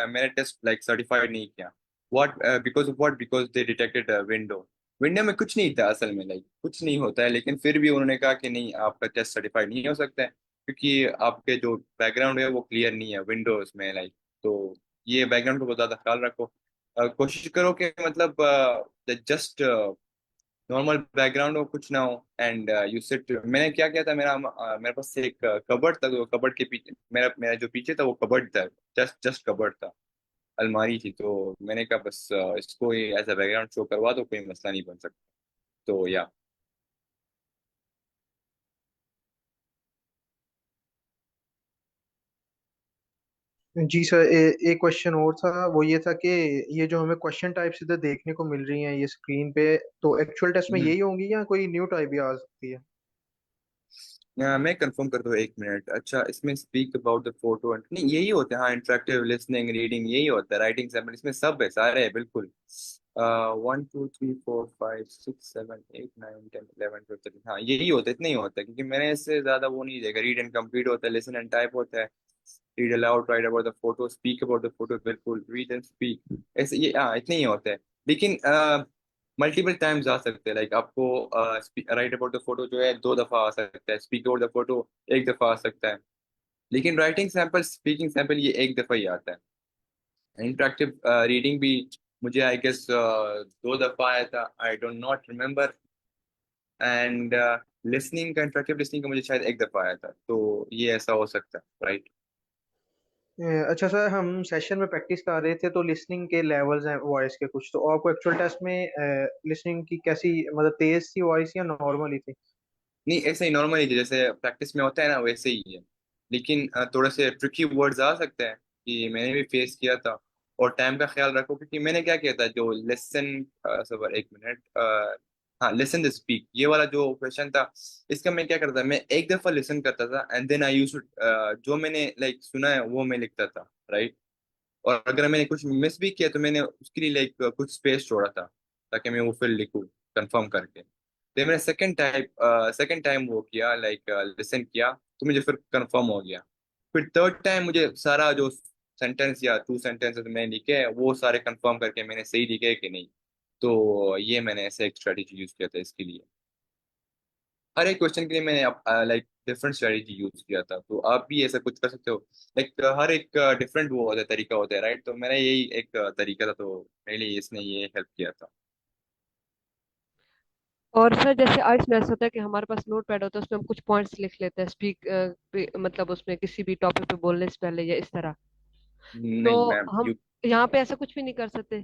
मेरा टेस्ट लाइक सर्टिफाइड नहीं किया। What because of what, because they detected window. Window में कुछ नहीं था असल में, लाइक कुछ नहीं होता है, लेकिन फिर भी उन्होंने कहा कि नहीं आपका टेस्ट सर्टिफाइड नहीं हो सकता है। क्योंकि आपके जो बैकग्राउंड है वो क्लियर नहीं है विंडोज में लाइक। तो ये बैकग्राउंड को बहुत ज़्यादा ख्याल रखो। कोशिश करो कि मतलब जस्ट नॉर्मल बैकग्राउंड हो, कुछ ना हो, एंड यू सिट। मैंने क्या किया था, मेरे पास एक कबर्ड था, तो कबर्ड के पीछे मेरा मेरा जो पीछे था वो कबर्ड था, जस्ट जस्ट कबर्ड था, अलमारी थी। तो मैंने कहा बस इसको एज अ बैकग्राउंड शो करवा दो, कोई मसला नहीं बन सकता। तो या जी सर, एक क्वेश्चन और था, वो ये था कि ये जो हमें क्वेश्चन टाइप्स इधर देखने को मिल रही हैं ये स्क्रीन पे, तो एक्चुअल टेस्ट में यही होंगी या कोई न्यू टाइप भी आ सकती है? मैं कंफर्म कर दूँ, 1 मिनट। अच्छा, इसमें स्पीक अबाउट द फोटो नहीं, यही होता है। हाँ, इंटरेक्टिव लिसनिंग रीडिंग यही होता है, राइटिंग सैम्पल इसमें सब है, सारे है बिल्कुल। 1 2 3 4 5 6 7 8 9 10 11 12 13, हाँ यही होता है, इतना ही होता है, क्योंकि मैंने इससे ज्यादा वो नहीं देखा। रीड एंड कंप्लीट होता है, लिसन एंड टाइप होता है, read aloud, right about the photo, speak about the photo, बिल्कुल, रीड एंड स्पीक, ऐसे ये हाँ इतने ही होते हैं। लेकिन मल्टीपल टाइम्स आ सकते हैं, लाइक आपको राइट अबाउट द फोटो जो है 2 दफा आ सकता है, स्पीक अबाउट द फोटो 1 दफा आ सकता है। लेकिन राइटिंग सैंपल, स्पीकिंग सैंपल ये 1 दफा ही आता है। इंटरेक्टिव रीडिंग भी मुझे आई गेस 2 दफा आया था, I don't not remember. And listening का, इंटरेक्टिव लिसनिंग का मुझे शायद 1 दफा आया था। तो ये ऐसा हो सकता है, राइट। अच्छा सर, हम सेशन में प्रैक्टिस कर रहे थे तो लिसनिंग के लेवल्स हैं वॉइस के कुछ, तो आपको एक्चुअल टेस्ट में लिसनिंग की कैसी, मतलब तेज थी वॉइस या नॉर्मल ही थी? नहीं, ऐसे ही नॉर्मल ही जैसे प्रैक्टिस में होता है ना, वैसे ही है। लेकिन थोड़े से ट्रिकी वर्ड्स आ सकते हैं, कि मैंने भी फेस किया था। और टाइम का ख्याल रखो, क्योंकि मैंने क्या किया था, जो लेसन, सबर 1 मिनट, हाँ, लिसन द स्पीक, ये वाला जो क्वेश्चन था, इसका मैं क्या करता था, मैं 1 दफा लिसन करता था, एंड देन आई यूज जो मैंने लाइक सुना है वो मैं लिखता था, राइट। और अगर मैंने कुछ मिस भी किया तो मैंने उसके लिए लाइक कुछ स्पेस छोड़ा था, ताकि मैं वो फिर लिखूं कंफर्म करके। फिर मैंने सेकंड टाइम वो किया, लाइक लिसन किया, तो मुझे फिर कंफर्म हो गया। फिर थर्ड टाइम मुझे सारा जो सेंटेंस या 2 सेंटेंसेस मैंने लिखे हैं वो सारे कंफर्म करके मैंने सही लिखे है कि नहीं। तो ये मैंने ऐसे एक स्ट्रेटेजी यूज किया था इसके लिए। हर एक क्वेश्चन के लिए मैंने लाइक डिफरेंट स्ट्रेटेजी यूज किया था, तो आप भी ऐसा कुछ कर सकते हो। लाइक हर एक डिफरेंट वो होता है, तरीका होता है, राइट। तो मेरा यही एक तरीका था, तो मेरे लिए इसने ये हेल्प किया था। और सर जैसे आइल्स में ऐसा होता है कि हमारे पास नोट पैड होता है, उसमें हम कुछ पॉइंट्स लिख लेते हैं मतलब उसमें किसी भी टॉपिक पे बोलने से पहले या इस तरह। तो नहीं मैम, हम यू यहाँ पे ऐसा कुछ भी नहीं कर सकते?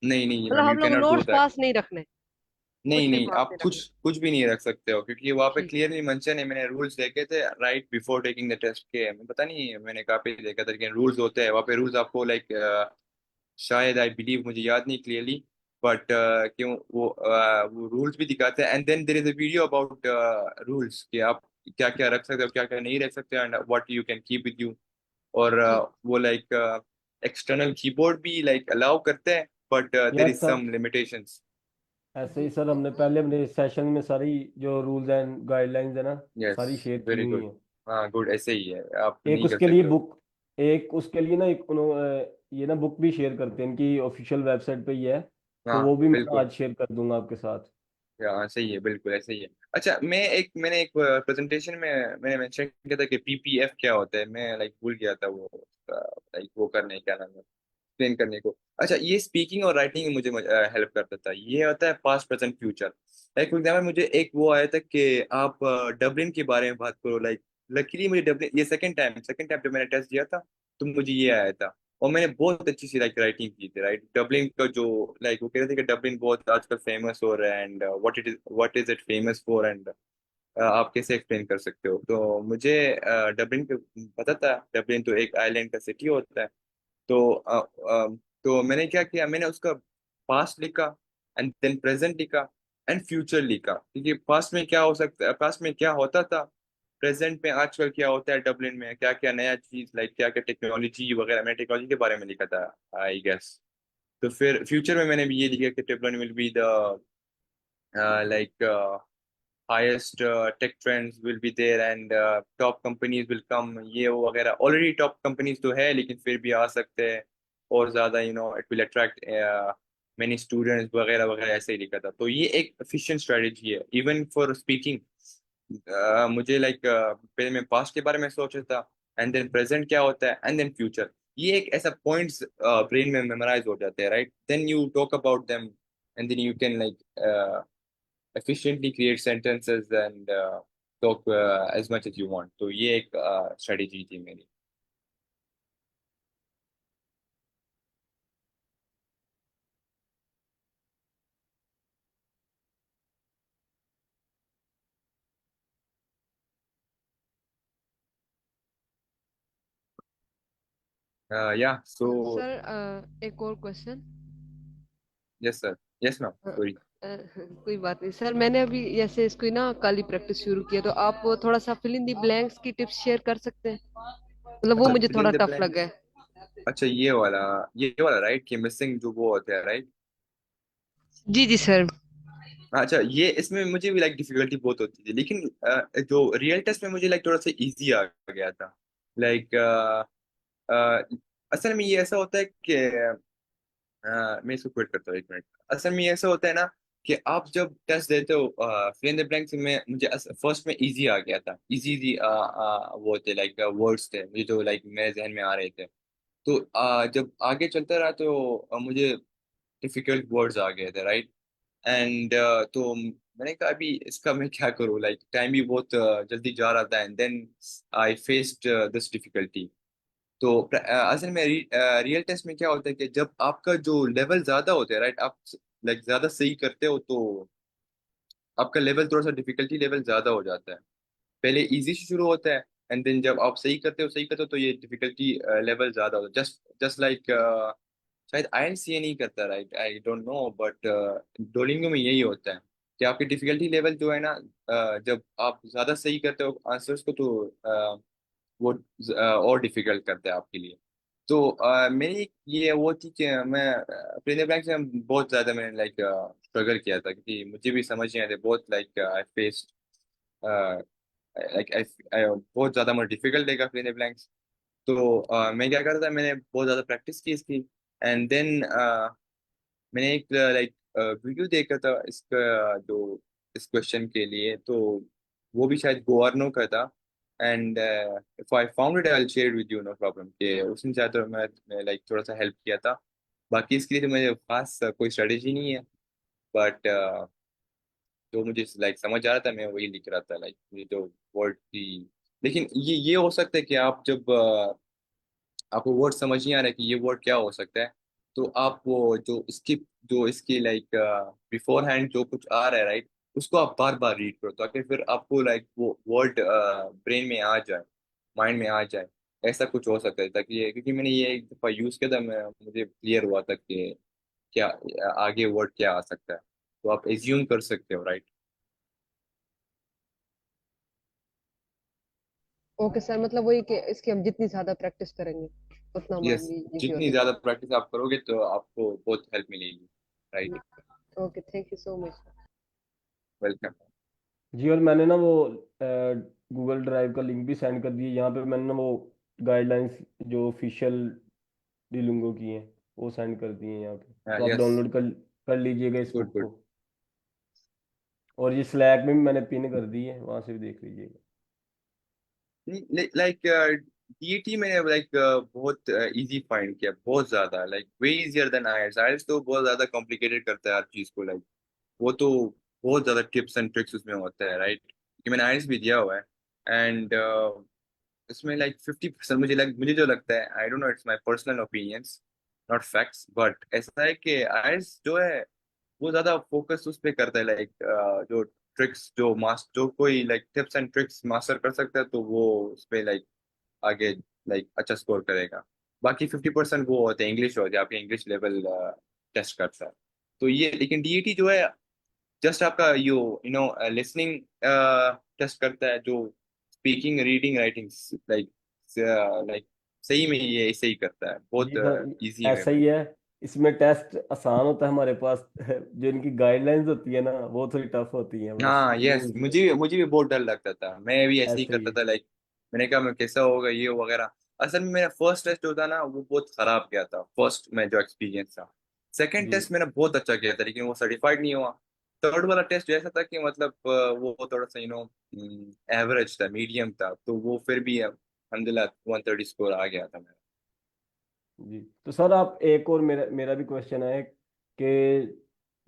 नहीं मतलब मैम, हम यू लोग can not do notes that. पास नहीं रखने, नहीं कुछ भी नहीं, पास आप नहीं कुछ रखने। कुछ भी नहीं रख सकते हो, क्योंकि वहाँ पे ठीक। क्लियरली मेंशन है। मैंने रूल्स देखे थे right before taking the test के, मैं पता नहीं, मैंने काफी देखा था, लेकिन रूल्स होते हैं वहाँ पे, रूल्स आपको लाइक शायद, आई बिलीव, मुझे याद नहीं क्लियरली, बट क्यों वो रूल्स भी दिखाते हैं, and then there is a video about rules, कि आप क्या क्या रख सकते हो, क्या क्या नहीं रख सकते, and what you can keep with you. और ठीक। वो लाइक एक्सटर्नल कीबोर्ड भी लाइक अलाउ करते हैं, but there yes is sir, some limitations. ऐसे ही सर हमने पहले अपने सेशन में सारी जो रूल्स एंड गाइडलाइंस है ना, यस, सारी शेयर की वेरी हुई गुड। हैं। हाँ गुड, ऐसे ही है, आप एक नहीं कर उसके लिए सकते हो। बुक, एक उसके लिए ना एक ये ना बुक भी शेयर करते हैं, इनकी ऑफिशियल वेबसाइट पे ही है। तो हाँ वो भी मैं बिल्कुल। आज शेयर कर दूंगा आपके साथ। हाँ सही है, बिल्कुल ऐसे ही है। अच्छा, मैंने एक प्रेजेंटेशन में मैंने मेंशन किया था कि पीपीएफ क्या होता है, मैं लाइक भूल गया था वो, लाइक वो करने, क्या नाम है, एक्सप्लेन करने को। अच्छा, ये स्पीकिंग और राइटिंग में मुझे हेल्प करता था। ये होता है past present future. Like for example, मुझे एक वो आया था कि आप डबलिन के बारे में बात करो, लाइक लकीली मुझे डबलिन, ये सेकंड टाइम जब मैंने टेस्ट दिया था, तो मुझे ये आया था। और मैंने बहुत अच्छी सी लाइक राइटिंग की थी, राइट। डबलिन का जो लाइक वो कह रहे थे कि डबलिन बहुत आजकल फेमस हो रहा है, and what is it famous for, and आप कैसे एक्सप्लेन कर सकते हो। तो मुझे डबलिन का पता था, डबलिन तो एक आइलैंड का सिटी होता है। तो तो मैंने क्या किया, मैंने उसका पास्ट लिखा, एंड देन प्रेजेंट लिखा, एंड फ्यूचर लिखा, क्योंकि पास्ट में क्या हो सकता है, पास्ट में क्या होता था, प्रेजेंट में आजकल क्या होता है, डबलिन में क्या क्या नया चीज, लाइक क्या क्या टेक्नोलॉजी वगैरह, मैंने टेक्नोलॉजी के बारे में लिखा था, आई गेस। तो फिर फ्यूचर में मैंने भी ये लिखा कि Dublin will be the like highest tech trends will be there, and top companies will come, ये वो वगैरह। ऑलरेडी टॉप कंपनीज तो है, लेकिन फिर भी आ सकते हैं और ज़्यादा, it will attract many students वगैरह वगैरह, ऐसे ही लिखा था। तो ये एक efficient strategy है इवन फॉर स्पीकिंग। मुझे लाइक पहले मैं पास्ट के बारे में सोच रहा था, एंड देन प्रेजेंट क्या होता है, एंड देन फ्यूचर। ये एक ऐसा पॉइंट्स ब्रेन में मेमोराइज हो जाते हैं, right? Then you talk about them, and then you can like efficiently create sentences and talk as much as you want. तो ये एक strategy थी मेरी। Yeah, so सर एक और question. yes sir, yes ma'am, sorry। कोई बात नहीं सर, मैंने अभी जैसे इसको ना कल ही प्रैक्टिस शुरू किया, तो आप थोड़ा सा फिल इन दी ब्लैंक्स की टिप्स शेयर कर सकते हैं? मतलब वो अच्छा, मुझे fill थोड़ा in the टफ लगा blanks। है। अच्छा, ये वाला राइट, कि मिसिंग जो वो होते हैं, राइट? जी जी सर। अच्छा, ये इसमें मुझे भी लाइक डिफिकल्टी बहुत होती थी, लेकिन जो रियल टेस्ट में मुझे लाइक थोड़ा सा इजी आ गया था। लाइक असल में ये ऐसा होता है कि मैं इसको क्विट करता हूँ, 1 मिनट। असल में ये ऐसा होता है ना कि आप जब टेस्ट देते हो फिल इन द ब्लैंक्स में, मुझे फर्स्ट में इजी आ गया था। इजी इजी वो थे लाइक वर्ड्स थे मुझे जो लाइक मेरे जहन में आ रहे थे। तो जब आगे चलता रहा तो मुझे डिफिकल्ट वर्ड्स आ गए थे, राइट? एंड तो मैंने कहा अभी इसका मैं क्या करूँ, लाइक टाइम भी बहुत जल्दी जा रहा था, and then I faced this difficulty. तो असल में रियल टेस्ट में क्या होता है कि जब आपका जो लेवल ज्यादा होता है, राइट, आप लाइक ज्यादा सही करते हो तो आपका लेवल थोड़ा सा डिफिकल्टी लेवल ज्यादा हो जाता है। पहले इजी से शुरू होता है, एंड देन जब आप सही करते हो तो ये डिफिकल्टी लेवल ज्यादा होता है। जस्ट जस्ट लाइक शायद आईएलटीएस ये नहीं करता, right? I don't know, but Duolingo में यही होता है कि आपकी डिफिकल्टी लेवल जो है ना, जब आप ज्यादा सही करते हो आंसर्स को, तो वो और डिफिकल्ट करता है आपके लिए। तो मेरी ये वो थी कि मैं प्रीलिम रैंक से बहुत ज्यादा मैंने लाइक स्ट्रगल किया था, क्योंकि मुझे भी समझ नहीं आया था बहुत, लाइक आई फेस्ड लाइक बहुत ज्यादा मुझे डिफिकल्ट लगा प्रीलिम ब्लैंक्स। तो मैं क्या करता था, मैंने बहुत ज्यादा प्रैक्टिस की इसकी, एंड देन मैंने एक लाइक वीडियो देखा था इसका, जो इस क्वेश्चन के लिए, तो वो भी शायद गोवर्नो का था। And if I found it I will share with you, no problem. कि उसने चाहे तो मैं लाइक थोड़ा सा हेल्प किया था। बाकी इसके लिए तो मुझे खास कोई स्ट्रेटेजी नहीं है, बट जो मुझे लाइक समझ आ रहा था मैं वही लिख रहा था, लाइक ये जो वर्ड की। लेकिन ये हो सकता है कि आप जब आपको वर्ड समझ नहीं आ रहा है कि ये वर्ड क्या हो सकता है, तो आप वो जो इसकी लाइक बिफोर हैंड जो कुछ आ रहा है, राइट, उसको आप बार बार रीड करो, ताकि फिर आपको लाइक वो वर्ड ब्रेन में आ जाए, माइंड में आ जाए। ऐसा कुछ हो सकता है, ताकि क्योंकि मैंने ये एक दफा यूज किया था, मुझे क्लियर हुआ था कि क्या आगे वर्ड क्या आ सकता है। तो आप एज्यूम कर सकते हो, राइट? ओके सर, मतलब वही कि इसकी हम जितनी ज्यादा प्रैक्टिस करेंगे उतना हमारे यस, लिए इजी जितनी होता ज्यादा प्रैक्टिस आप करोगे तो आपको बहुत हेल्प मिलेगी, राइट? जाएगा। Okay, thank you so much. Welcome. जी, और मैंने ना वो गूगल ड्राइव का लिंक भी सेंड कर दिया। यहाँ पे मैंने ना वो गाइडलाइंस जो ऑफिशियल डुओलिंगो की हैं वो सेंड कर दिए हैं यहाँ पे, तो आप यस, डाउनलोड कर कर लीजिएगा इस गुड बुक गुड। को। और ये स्लैक में भी मैंने पिन कर दी है, वहां से भी देख लीजिएगा। लाइक डीईटी मैंने लाइक बहुत इजी फाइंड किया, बहुत ज्यादा, like way easier than IELTS. IELTS तो बहुत ज्यादा कॉम्प्लिकेटेड करता है हर चीज को, लाइक वो तो बहुत ज्यादा टिप्स एंड ट्रिक्स उसमें होता है, राइट? कि मैंने आईएलटीएस भी दिया हुआ है, एंड इसमें लाइक 50% मुझे जो लगता है, I don't no, it's my personal opinions, not facts, but ऐसा है कि आईएलटीएस जो है वो ज्यादा फोकस उस पे करता है, लाइक जो ट्रिक्स जो कोई like tips and tricks master कर सकता है तो वो उस पे लाइक आगे लाइक अच्छा स्कोर करेगा। बाकी 50% वो होते हैं इंग्लिश, होते हैं आपके इंग्लिश लेवल टेस्ट करता है। तो ये लेकिन डीईटी जो है जस्ट आपका यू नो लिसनिंग टेस्ट करता है, जो speaking reading writing like like सही में ये सही करता है, बहुत जी सर, इजी वे ऐसा में। ही है। इसमें टेस्ट आसान होता है हमारे पास जो इनकी गाइडलाइंस होती है ना वो थोड़ी टफ होती हैं, बस हाँ, यस, रूल्स मुझे भी बहुत डर लगता था, मैं भी ऐसे ही ऐसे ही करता है। था, लाइक मैंने कहा मैं कैसा होगा ये वगैरह। असल में मेरा फर्स्ट टेस्ट जो था ना वो बहुत खराब गया था, फर्स्ट में जो एक्सपीरियंस था। सेकंड जी टेस्ट मैंने बहुत अच्छा किया था, लेकिन वो सर्टिफाइड नहीं हुआ। थर्ड वाला टेस्ट जैसा था कि मतलब वो थोड़ा सा एवरेज था, मीडियम था, तो वो फिर भी अल्हम्दुलिल्लाह 130 स्कोर आ गया था मेरा। जी। तो सर आप एक और मेरा मेरा भी क्वेश्चन है कि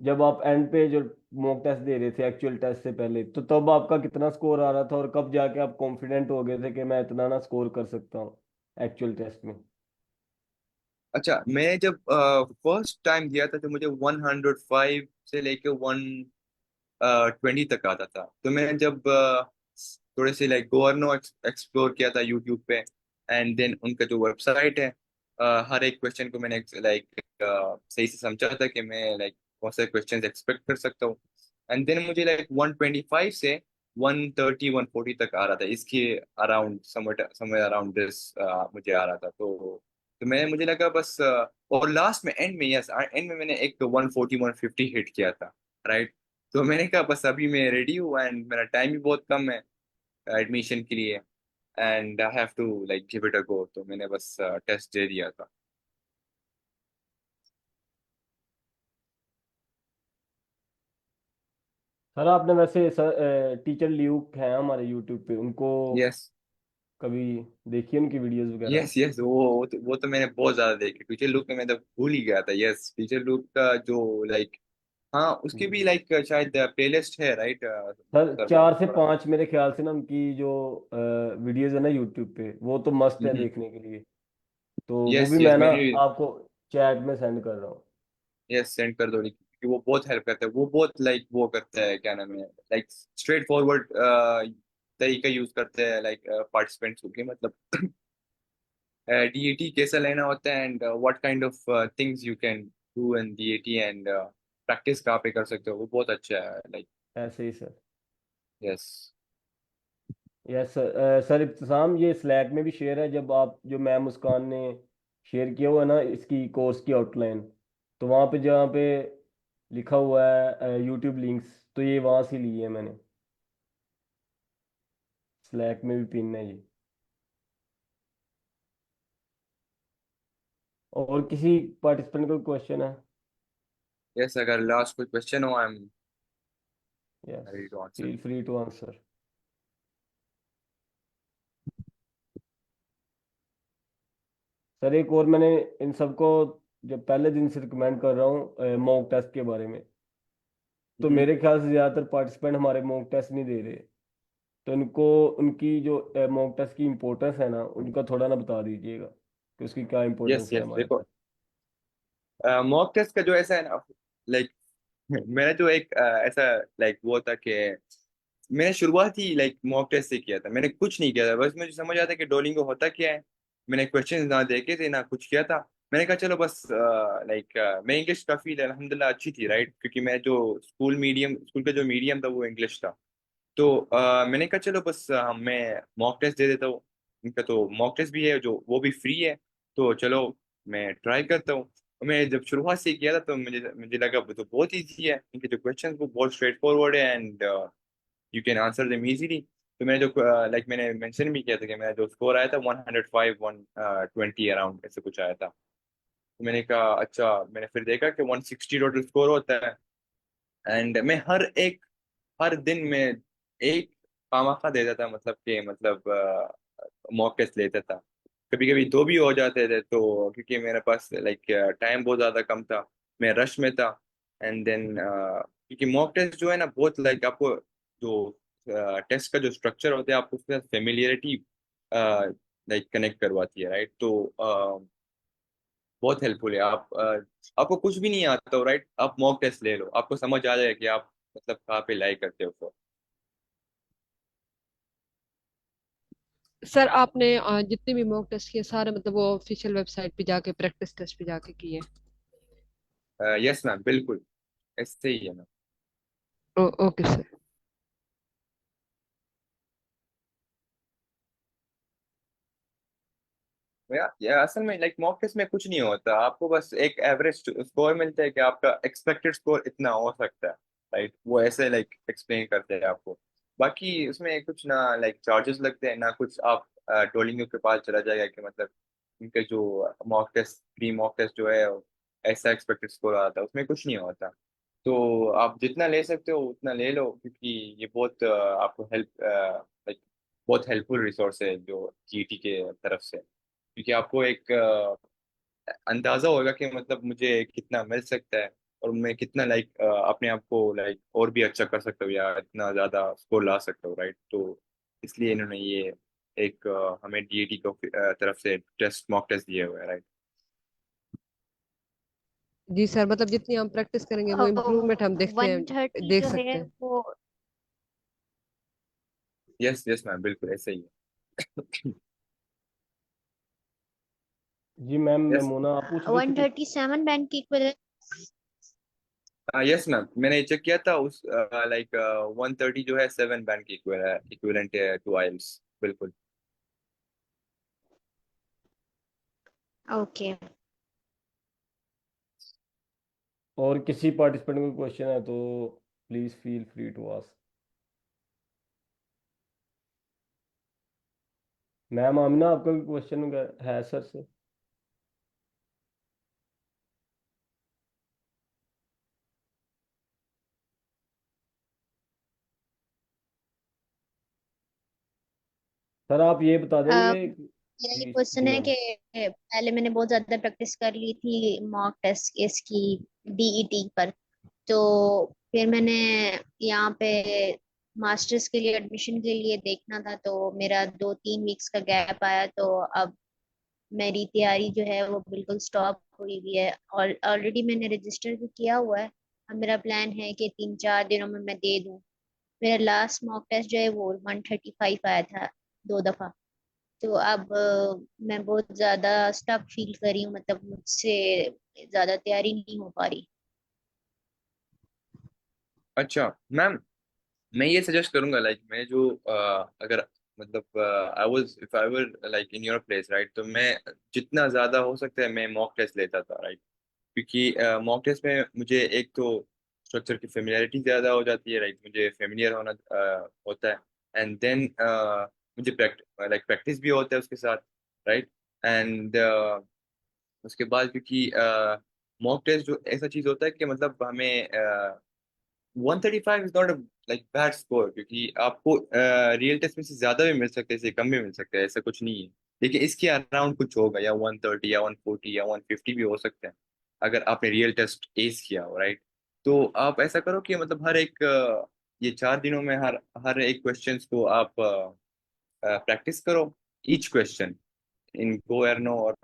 जब आप एंड पे जो मॉक टेस्ट दे रहे थे एक्चुअल टेस्ट से पहले, तो तब आपका कितना स्कोर आ रहा था और कब जाके आप कॉन्फिडेंट हो गए थे कि मैं इतना ना स्कोर कर सकता हूँ एक्चुअल टेस्ट में? अच्छा, मैं जब फर्स्ट टाइम दिया था तो मुझे 105 से लेके 120 तक आता था। तो मैंने जब थोड़े से लाइक गोवर्नो एक्सप्लोर किया था यूट्यूब पे, एंड देन उनका जो वेबसाइट है, हर एक क्वेश्चन को मैंने लाइक सही से समझा था कि मैं लाइक कौन से क्वेश्चन एक्सपेक्ट कर सकता हूँ। एंड देन मुझे लाइक 125 से 130 140 तक आ रहा था, इसके अराउंड समवेयर अराउंड दिस मुझे आ रहा था। तो मैंने मुझे लगा बस और लास्ट में एंड में, यस एंड में मैंने एक 140 150 हिट किया था, राइट। तो मैंने कहा बस अभी मैं रेडी हूँ, एंड मेरा टाइम भी बहुत कम है एडमिशन के लिए, and I have to like give it a go. तो मैंने बस टेस्ट दे दिया था। सर आपने वैसे सर टीचर ल्यूक हैं हमारे यूट्यूब पे, उनको यस कभी देखिए उनकी वीडियोस वगैरह? यस यस, वो तो मैंने बहुत ज्यादा देखी टीचर लुक में, मैं तो भूल ही गया था। यस, टीचर लुक का जो लाइक, हाँ उसकी जी भी लाइक शायद प्लेलिस्ट है, राइट। सर, सर बोल 4 से 5 मेरे ख्याल से ना उनकी जो वीडियोस है ना यूट्यूब पे, वो तो मस्त है रहा। देखने के लिए। तो वो यस भी यस, मैं ना मैंने आपको चैट में सेंड कर रहा हूँ। यस सेंड कर दो क्योंकि वो बहुत हेल्प करता है। वो बहुत लाइक वो करता है, क्या नाम है, लाइक स्ट्रेट फॉरवर्ड तरीका यूज करते हैं लाइक पार्टिसिपेंट्स को, कि मतलब डीएटी कैसा लेना होता है, and what kind of things you can do in DAT, and practice कहाँ पे कर सकते हो। वो बहुत अच्छा है लाइक। ऐसे ही sir. Yes yes sir. Sir Ibtisam, ये स्लैक में भी शेयर है, जब आप जो मैम मुस्कान ने शेयर किया हुआ है ना इसकी कोर्स की आउटलाइन, तो वहाँ पे जहाँ पे लिखा हुआ है यूट्यूब लिंक्स, तो ये वहाँ से लिए है मैंने। स्लैक में भी पिन है ये। और किसी पार्टिसिपेंट का क्वेश्चन है? यस, अगर लास्ट कोई क्वेश्चन हो, I am yes, ready to answer. Feel free to answer. Sir एक और मैंने इन सबको जब पहले दिन से रिकमेंड कर रहा हूँ मॉक टेस्ट के बारे में, तो मेरे ख्याल से ज़्यादातर पार्टिसिपेंट हमारे मॉक टेस्ट नहीं दे रहे। तो इनको उनकी जो मॉक टेस्ट की इम्पोर्टेंस है ना, उनका थोड़ा ना बता दीजिएगा कि उसकी क्या यस इम्पोर्टेंस है यस, हमारे देखो पास। मॉक टेस्ट का जो ऐसा है ना, लाइक मेरा जो एक ऐसा लाइक वो था कि मैंने शुरुआत ही लाइक मॉक टेस्ट से किया था। मैंने कुछ नहीं किया था, बस मुझे समझ आता कि डोलिंगो होता क्या है। मैंने क्वेश्चन ना देखे थे ना कुछ किया था। मैंने कहा चलो बस लाइक मैं इंग्लिश काफी अल्हम्दुलिल्लाह अच्छी थी, राइट, क्योंकि मैं जो स्कूल का जो मीडियम था वो इंग्लिश था। तो मैंने कहा चलो बस मैं मॉक टेस्ट दे देता हूँ। उनका तो मॉक टेस्ट भी है जो वो भी फ्री है, तो चलो मैं ट्राई करता हूँ। और मैं जब शुरुआत से किया था तो मुझे मुझे लगा वो तो बहुत ईजी है, इनके जो क्वेश्चन वो बहुत स्ट्रेट फॉरवर्ड है, and you can answer them easily. तो मैंने जो लाइक मैंने मेंशन भी किया था कि मेरा जो स्कोर आया था 105 120 अराउंड ऐसे कुछ आया था। तो मैंने कहा अच्छा, मैंने फिर देखा कि 160 टोटल स्कोर होता है, एंड मैं हर दिन में एक खामखा देता था, मतलब कि मतलब मॉक टेस्ट लेता था। कभी कभी दो भी हो जाते थे, तो क्योंकि मेरे पास लाइक टाइम बहुत ज़्यादा कम था, मैं रश में था। एंड देन क्योंकि मॉक टेस्ट जो है ना बहुत लाइक आपको जो टेस्ट का जो स्ट्रक्चर होता है आपको उसके साथ फेमिलियरिटी लाइक कनेक्ट करवाती है, राइट। तो बहुत हेल्पफुल है। आपको कुछ भी नहीं आता हो, राइट, आप मॉक टेस्ट ले लो, आपको समझ आ जाएगा कि आप मतलब कहाँ पे लाई करते हो। सर आपने जितने भी मॉक टेस्ट किए सारे मतलब वो ऑफिशियल वेबसाइट पे जाके प्रैक्टिस टेस्ट पे जाके किए? यस मैम, बिल्कुल ऐसे ही है मैम। Okay sir. या असल में लाइक मॉक टेस्ट में कुछ नहीं होता, आपको बस एक एवरेज स्कोर मिलता है कि आपका एक्सपेक्टेड स्कोर इतना हो सकता है, राइट। वो ऐसे लाइक एक्सप्लेन करते हैं आपको। बाकी उसमें कुछ ना लाइक चार्जेस लगते हैं ना कुछ। आप डोलिंगो के पास चला जाएगा कि मतलब उनके जो mock test pre mock test जो है ऐसा एक्सपेक्टेड स्कोर आता है, उसमें कुछ नहीं होता। तो आप जितना ले सकते हो उतना ले लो, क्योंकि ये बहुत आपको हेल्प लाइक बहुत हेल्पफुल रिसोर्स है जो जीटी के तरफ से, क्योंकि आपको एक अंदाजा होगा कि मतलब मुझे कितना मिल सकता है, और मैं कितना लाइक अपने आप को लाइक और भी अच्छा कर सकता हूँ या इतना ज्यादा स्कोर ला सकता हूँ, राइट। तो इसलिए इन्होंने ये एक हमें डीएटी को तरफ से टेस्ट मॉक टेस्ट दिए हुए हैं, राइट। जी सर, मतलब जितनी हम प्रैक्टिस करेंगे वो इम्प्रूवमेंट हम देखते हैं, 130 देख जो सकते है हैं। वो। यस यस मैम, बिल्कुल ऐसे ही है। जी मैम, यस। नमूना आप पूछ रही थी कुछ? 137 बैंक की इक्विवेलेंट। यस मैम, मैंने चेक किया था उस लाइक 130 जो है 7 बैंड की इक्विवेलेंट है टू आइल्स, बिल्कुल। ओके। और किसी पार्टिसिपेंट को क्वेश्चन है तो please feel free to ask. Ma'am Amina, आपका कोई क्वेश्चन है सर से? सर आप ये बता देंगे मेरा ये जी क्वेश्चन जी है मैम। कि पहले मैंने बहुत ज्यादा प्रैक्टिस कर ली थी मॉक टेस्ट इसकी डीईटी पर। तो फिर मैंने यहाँ पे मास्टर्स के लिए एडमिशन के लिए देखना था, तो मेरा 2-3 वीक्स का गैप आया, तो अब मेरी तैयारी जो है वो बिल्कुल स्टॉप हुई हुई है। और ऑलरेडी मैंने रजिस्टर भी किया हुआ है। अब मेरा प्लान है कि 3-4 दिनों में मैं दे दूँ। मेरा लास्ट मॉक टेस्ट जो है वो 135 आया था 2 दफा। तो अब मैं बहुत ज्यादा स्टक फील कर रही हूँ, मतलब मुझसे ज्यादा तैयारी नहीं हो पा रही। अच्छा मैम, मैं ये सजेस्ट करूंगा लाइक मैं जो अगर मतलब I was if I were like in your place, right, तो मैं जितना ज्यादा हो सकता है मैं मॉक टेस्ट लेता था, राइट। क्योंकि मॉक टेस्ट में मुझे एक तो स्ट्रक्चर की फेमिलियरिटी ज्यादा हो जाती है, राइट, मुझे फेमिलियर होना होता है। एंड देन मुझे प्रैक्टिस भी होता है उसके साथ, राइट। एंड उसके बाद क्योंकि मॉक टेस्ट जो ऐसा चीज होता है कि मतलब हमें 135 is not like bad score, क्योंकि आपको रियल टेस्ट में से ज्यादा भी मिल सकते हैं, इससे कम भी मिल सकते हैं, ऐसा कुछ नहीं है। लेकिन इसके अराउंड कुछ होगा, या 130 या 140 या 150 भी हो सकते हैं, अगर आपने रियल टेस्ट एस किया हो, राइट। तो आप ऐसा करो कि मतलब हर एक ये 4 दिनों में हर हर एक क्वेश्चन को आप प्रैक्टिस करो, ईच क्वेश्चन इन गो एर्नो और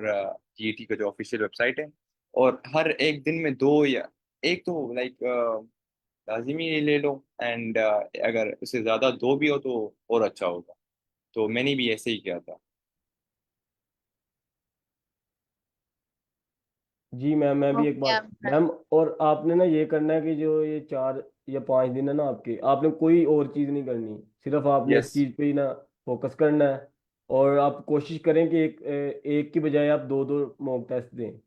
जीईटी का जो ऑफिशियल वेबसाइट है। और हर एक दिन में दो या एक तो लाइक लाजिमी ले लो। एंड अगर उससे ज्यादा दो भी हो तो और अच्छा होगा। तो मैंने भी ऐसे ही किया था। जी मैम, मैं भी एक ओके बात मैम, और आपने ना ये करना है कि जो ये 4 या 5 दिन है ना आपके, आपने कोई और चीज़ नहीं करनी, सिर्फ आपने यस, इस चीज़ पे ही ना फोकस करना है। और आप कोशिश करें कि एक की बजाय आप दो दो मॉक टेस्ट दें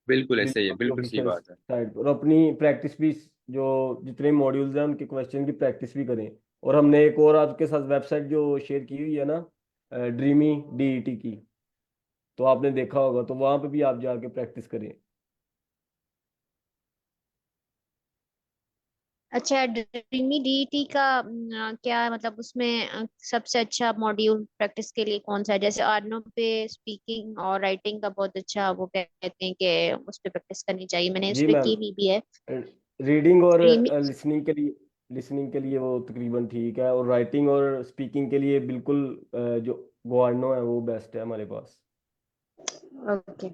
बिल्कुल ऐसे ही है, बिल्कुल बिल्कुल सही ऑफिशियल बात है। साइट पर, और अपनी प्रैक्टिस भी, जो जितने मॉड्यूल्स हैं उनके क्वेश्चन की प्रैक्टिस भी करें। और हमने एक और आपके साथ वेबसाइट जो शेयर की हुई है ना, ड्रीमी डीईटी की, तो आपने देखा होगा, तो वहाँ पे भी आप जाके प्रैक्टिस करें। अच्छा, ड्रीमी डीईटी का क्या मतलब उसमें सबसे अच्छा मॉड्यूल प्रैक्टिस के लिए कौन सा है? जैसे आर्नो पे स्पीकिंग और राइटिंग का बहुत अच्छा वो कहते हैं कि उस पे प्रैक्टिस करनी चाहिए, मैंने उस जी पे मैम, की हुई भी है। रीडिंग और ड्रीमी। लिसनिंग के लिए वो तकरीबन ठीक है, और राइटिंग और स्पीकिंग के लिए बिल्कुल जो गोआर्नो है वो बेस्ट है हमारे पास। ओके।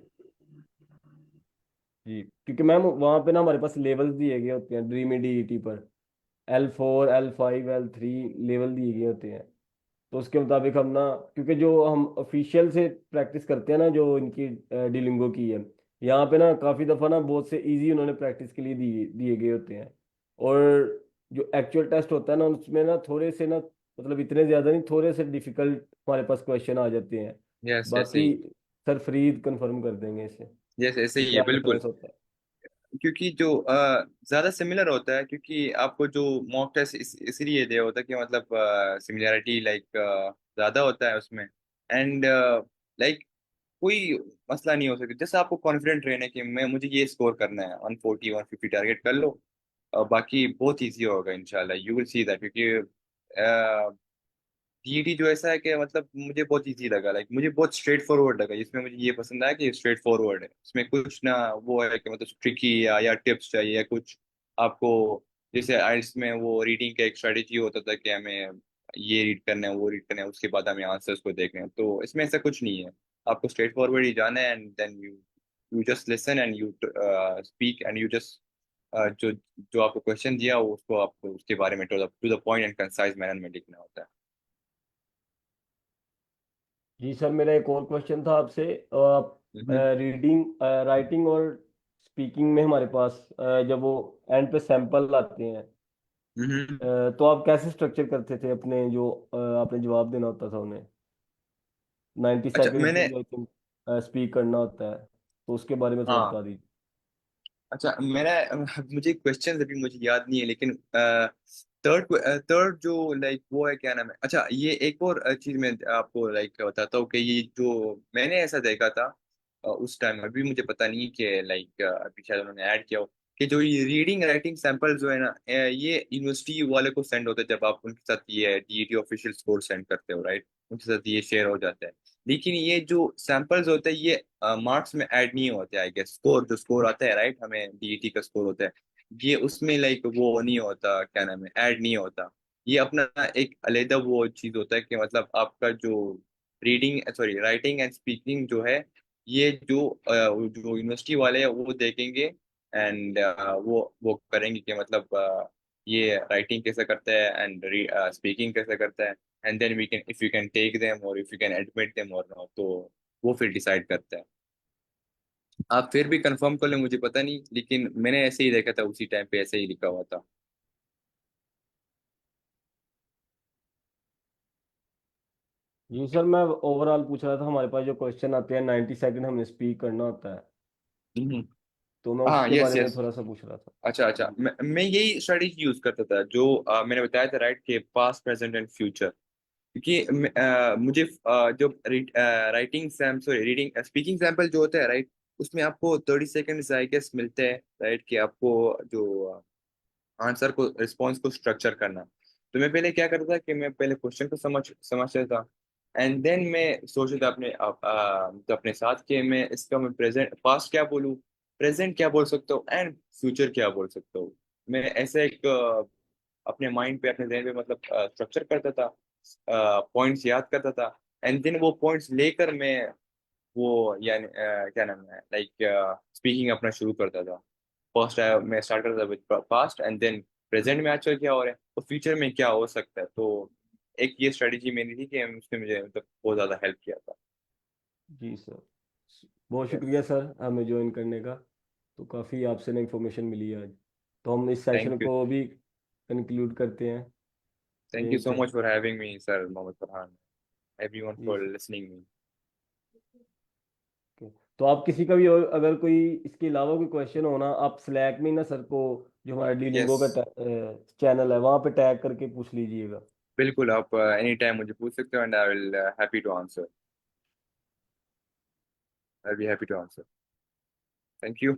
जी, क्योंकि मैम वहाँ पे ना हमारे पास लेवल्स दिए गए होते हैं ड्रीमी डीईटी पर, L4 L5 L3 लेवल दिए गए होते हैं। तो उसके मुताबिक हम ना, क्योंकि जो हम ऑफिशियल से प्रैक्टिस करते हैं ना, जो इनकी डिलिंगो की है, यहाँ पे ना काफ़ी दफ़ा ना बहुत से इजी उन्होंने प्रैक्टिस के लिए दिए दिए गए होते हैं। और जो एक्चुअल टेस्ट होता है ना, उसमें ना थोड़े से ना, मतलब इतने ज़्यादा नहीं, थोड़े से डिफिकल्ट हमारे पास क्वेश्चन आ जाते हैं। यस ऐसे बाकी ही। सर फरीद कंफर्म कर देंगे इसे यस ऐसे कि ही है, क्या बिल्कुल। डिफरेंस होता है। क्योंकि जो ज्यादा सिमिलर होता है, क्योंकि आपको जो मॉक टेस्ट इसीलिए दिया होता है कि मतलब सिमिलैरिटी लाइक ज्यादा होता है उसमें। एंड लाइक कोई मसला नहीं हो सकता। जैसे आपको कॉन्फिडेंट रहना है कि मैं मुझे ये स्कोर करना है, 140 150 टारगेट कर लो, और बाकी बहुत इजी होगा इंशाल्लाह, यू विल सी दैट। क्योंकि डीईडी जो ऐसा है कि मतलब मुझे बहुत इजी लगा, लाइक मुझे बहुत स्ट्रेट फॉरवर्ड लगा। इसमें मुझे ये पसंद आया कि स्ट्रेट फॉरवर्ड है, इसमें कुछ ना वो है कि मतलब ट्रिकी या टिप्स चाहिए या कुछ आपको। जैसे आइल्स में वो रीडिंग का एक स्ट्रेटेजी होता था कि हमें ये रीड करना है वो रीड करना है, उसके बाद हमें आंसर्स को देखना है, तो इसमें ऐसा कुछ नहीं है। आपको स्ट्रेट फॉरवर्ड ही जाना है, and then you you just listen and you speak and you just जो जो आपको क्वेश्चन दिया हो उसको आपको उसके बारे में to the point and concise manner में लिखना होता है। जी सर, मेरा एक और क्वेश्चन था आपसे। आप हम्म रीडिंग राइटिंग और स्पीकिंग में हमारे पास जब वो एंड पे सैंपल आते हैं, हम्म। तो आप कैसे स्ट्रक्चर करते थे अपने जो आपने जवाब देना होता था उन्हें? 90 अच्छा सेकंड के मैंने लिए आई थिंक स्पीक करना होता है, तो उसके बारे में थोड़ा हाँ बता दीजिए। अच्छा मैंने मुझे क्वेश्चन अभी मुझे याद नहीं है, लेकिन थर्ड थर्ड जो लाइक वो है, क्या नाम है, अच्छा ये एक और चीज मैं आपको लाइक बताता हूँ कि ये जो मैंने ऐसा देखा था उस टाइम, अभी मुझे पता नहीं कि लाइक अभी शायद उन्होंने ऐड किया हो, कि जो ये रीडिंग राइटिंग सैंपल जो है ना, ये यूनिवर्सिटी वाले को सेंड होता है जब आप उनके साथ ये डीईटी ऑफिशियल स्कोर सेंड करते हो, राइट, उनके साथ ये शेयर हो जाता है। लेकिन ये जो सैंपल्स होते हैं ये मार्क्स में ऐड नहीं होते, आई गेस स्कोर जो स्कोर आता है, राइट, हमें डीईटी का स्कोर होता है, ये उसमें लाइक वो नहीं होता, क्या नाम है, ऐड नहीं होता। ये अपना एक अलग वो चीज होता है कि मतलब आपका जो reading sorry writing and speaking जो है, ये जो यूनिवर्सिटी वाले हैं वो देखेंगे, एंड वो करेंगे कि मतलब ये राइटिंग कैसे करता है एंड स्पीकिंग कैसे करता है, and then we can if you can take them or if you can admit them or not, तो वो फिर डिसाइड करता है। आप फिर भी कंफर्म कर लें, मुझे पता नहीं, लेकिन मैंने ऐसे ही देखा था, उसी टाइम पे ऐसे ही लिखा हुआ था। जी सर, मैं ओवरऑल पूछ रहा था, हमारे पास जो क्वेश्चन आते हैं 90 सेकंड हमें स्पीक करना होता है, हम्म। तो मैं हाँ उसके यस बारे में यस। थोड़ा सा पूछ रहा था। अच्छा अच्छा, जी। मैं यही स्ट्रेटेजी यूज करता था जो मैंने बताया था, राइट, के पास्ट प्रेजेंट एंड फ्यूचर। क्योंकि मुझे जो writing Sam sorry reading speaking sample जो होता है, राइट, उसमें आपको 30 सेकेंड्स आई गेस मिलते हैं, राइट, कि आपको जो आंसर को रिस्पॉन्स को स्ट्रक्चर करना। तो मैं पहले क्या करता था कि मैं पहले क्वेश्चन को समझता था, एंड देन मैं सोचता था तो अपने साथ कि मैं प्रेजेंट पास्ट क्या बोलूँ, प्रेजेंट क्या बोल सकता हूँ एंड फ्यूचर क्या बोल सकता हूँ। मैं ऐसे एक अपने माइंड पे अपने जहन पे मतलब स्ट्रक्चर करता था, पॉइंट्स याद करता था, एंड देन वो पॉइंट्स लेकर मैं वो यानी क्या नाम है लाइक स्पीकिंग अपना शुरू करता था। फर्स्ट मैं स्टार्ट करता था with past, and then present में आजकल क्या हो रहा है तो फ्यूचर में क्या हो सकता है। तो एक ये स्ट्रेटेजी मेरी थी कि उसने मुझे मतलब बहुत ज्यादा हेल्प किया था। जी सर, बहुत यस। शुक्रिया सर हमें ज्वाइन करने का। तो काफ़ी आपसे ना इंफॉर्मेशन मिली है आज। तो हम इस सेशन थैंक यू। को भी कंक्लूड करते हैं थैंक यू यहीं सो पे। Much for having me sir Mohammad Farhan, everyone जी for sir. Listening me. Okay. तो आप किसी का भी अगर कोई इसके अलावा कोई क्वेश्चन हो ना, आप स्लैक में ना सर को, जो हमारा यस डीलिंगो का चैनल है, वहाँ पे टैग करके पूछ लीजिएगा। बिल्कुल, आप एनी टाइम मुझे पूछ सकते हो, and I will happy to answer, I be happy to answer. Thank you.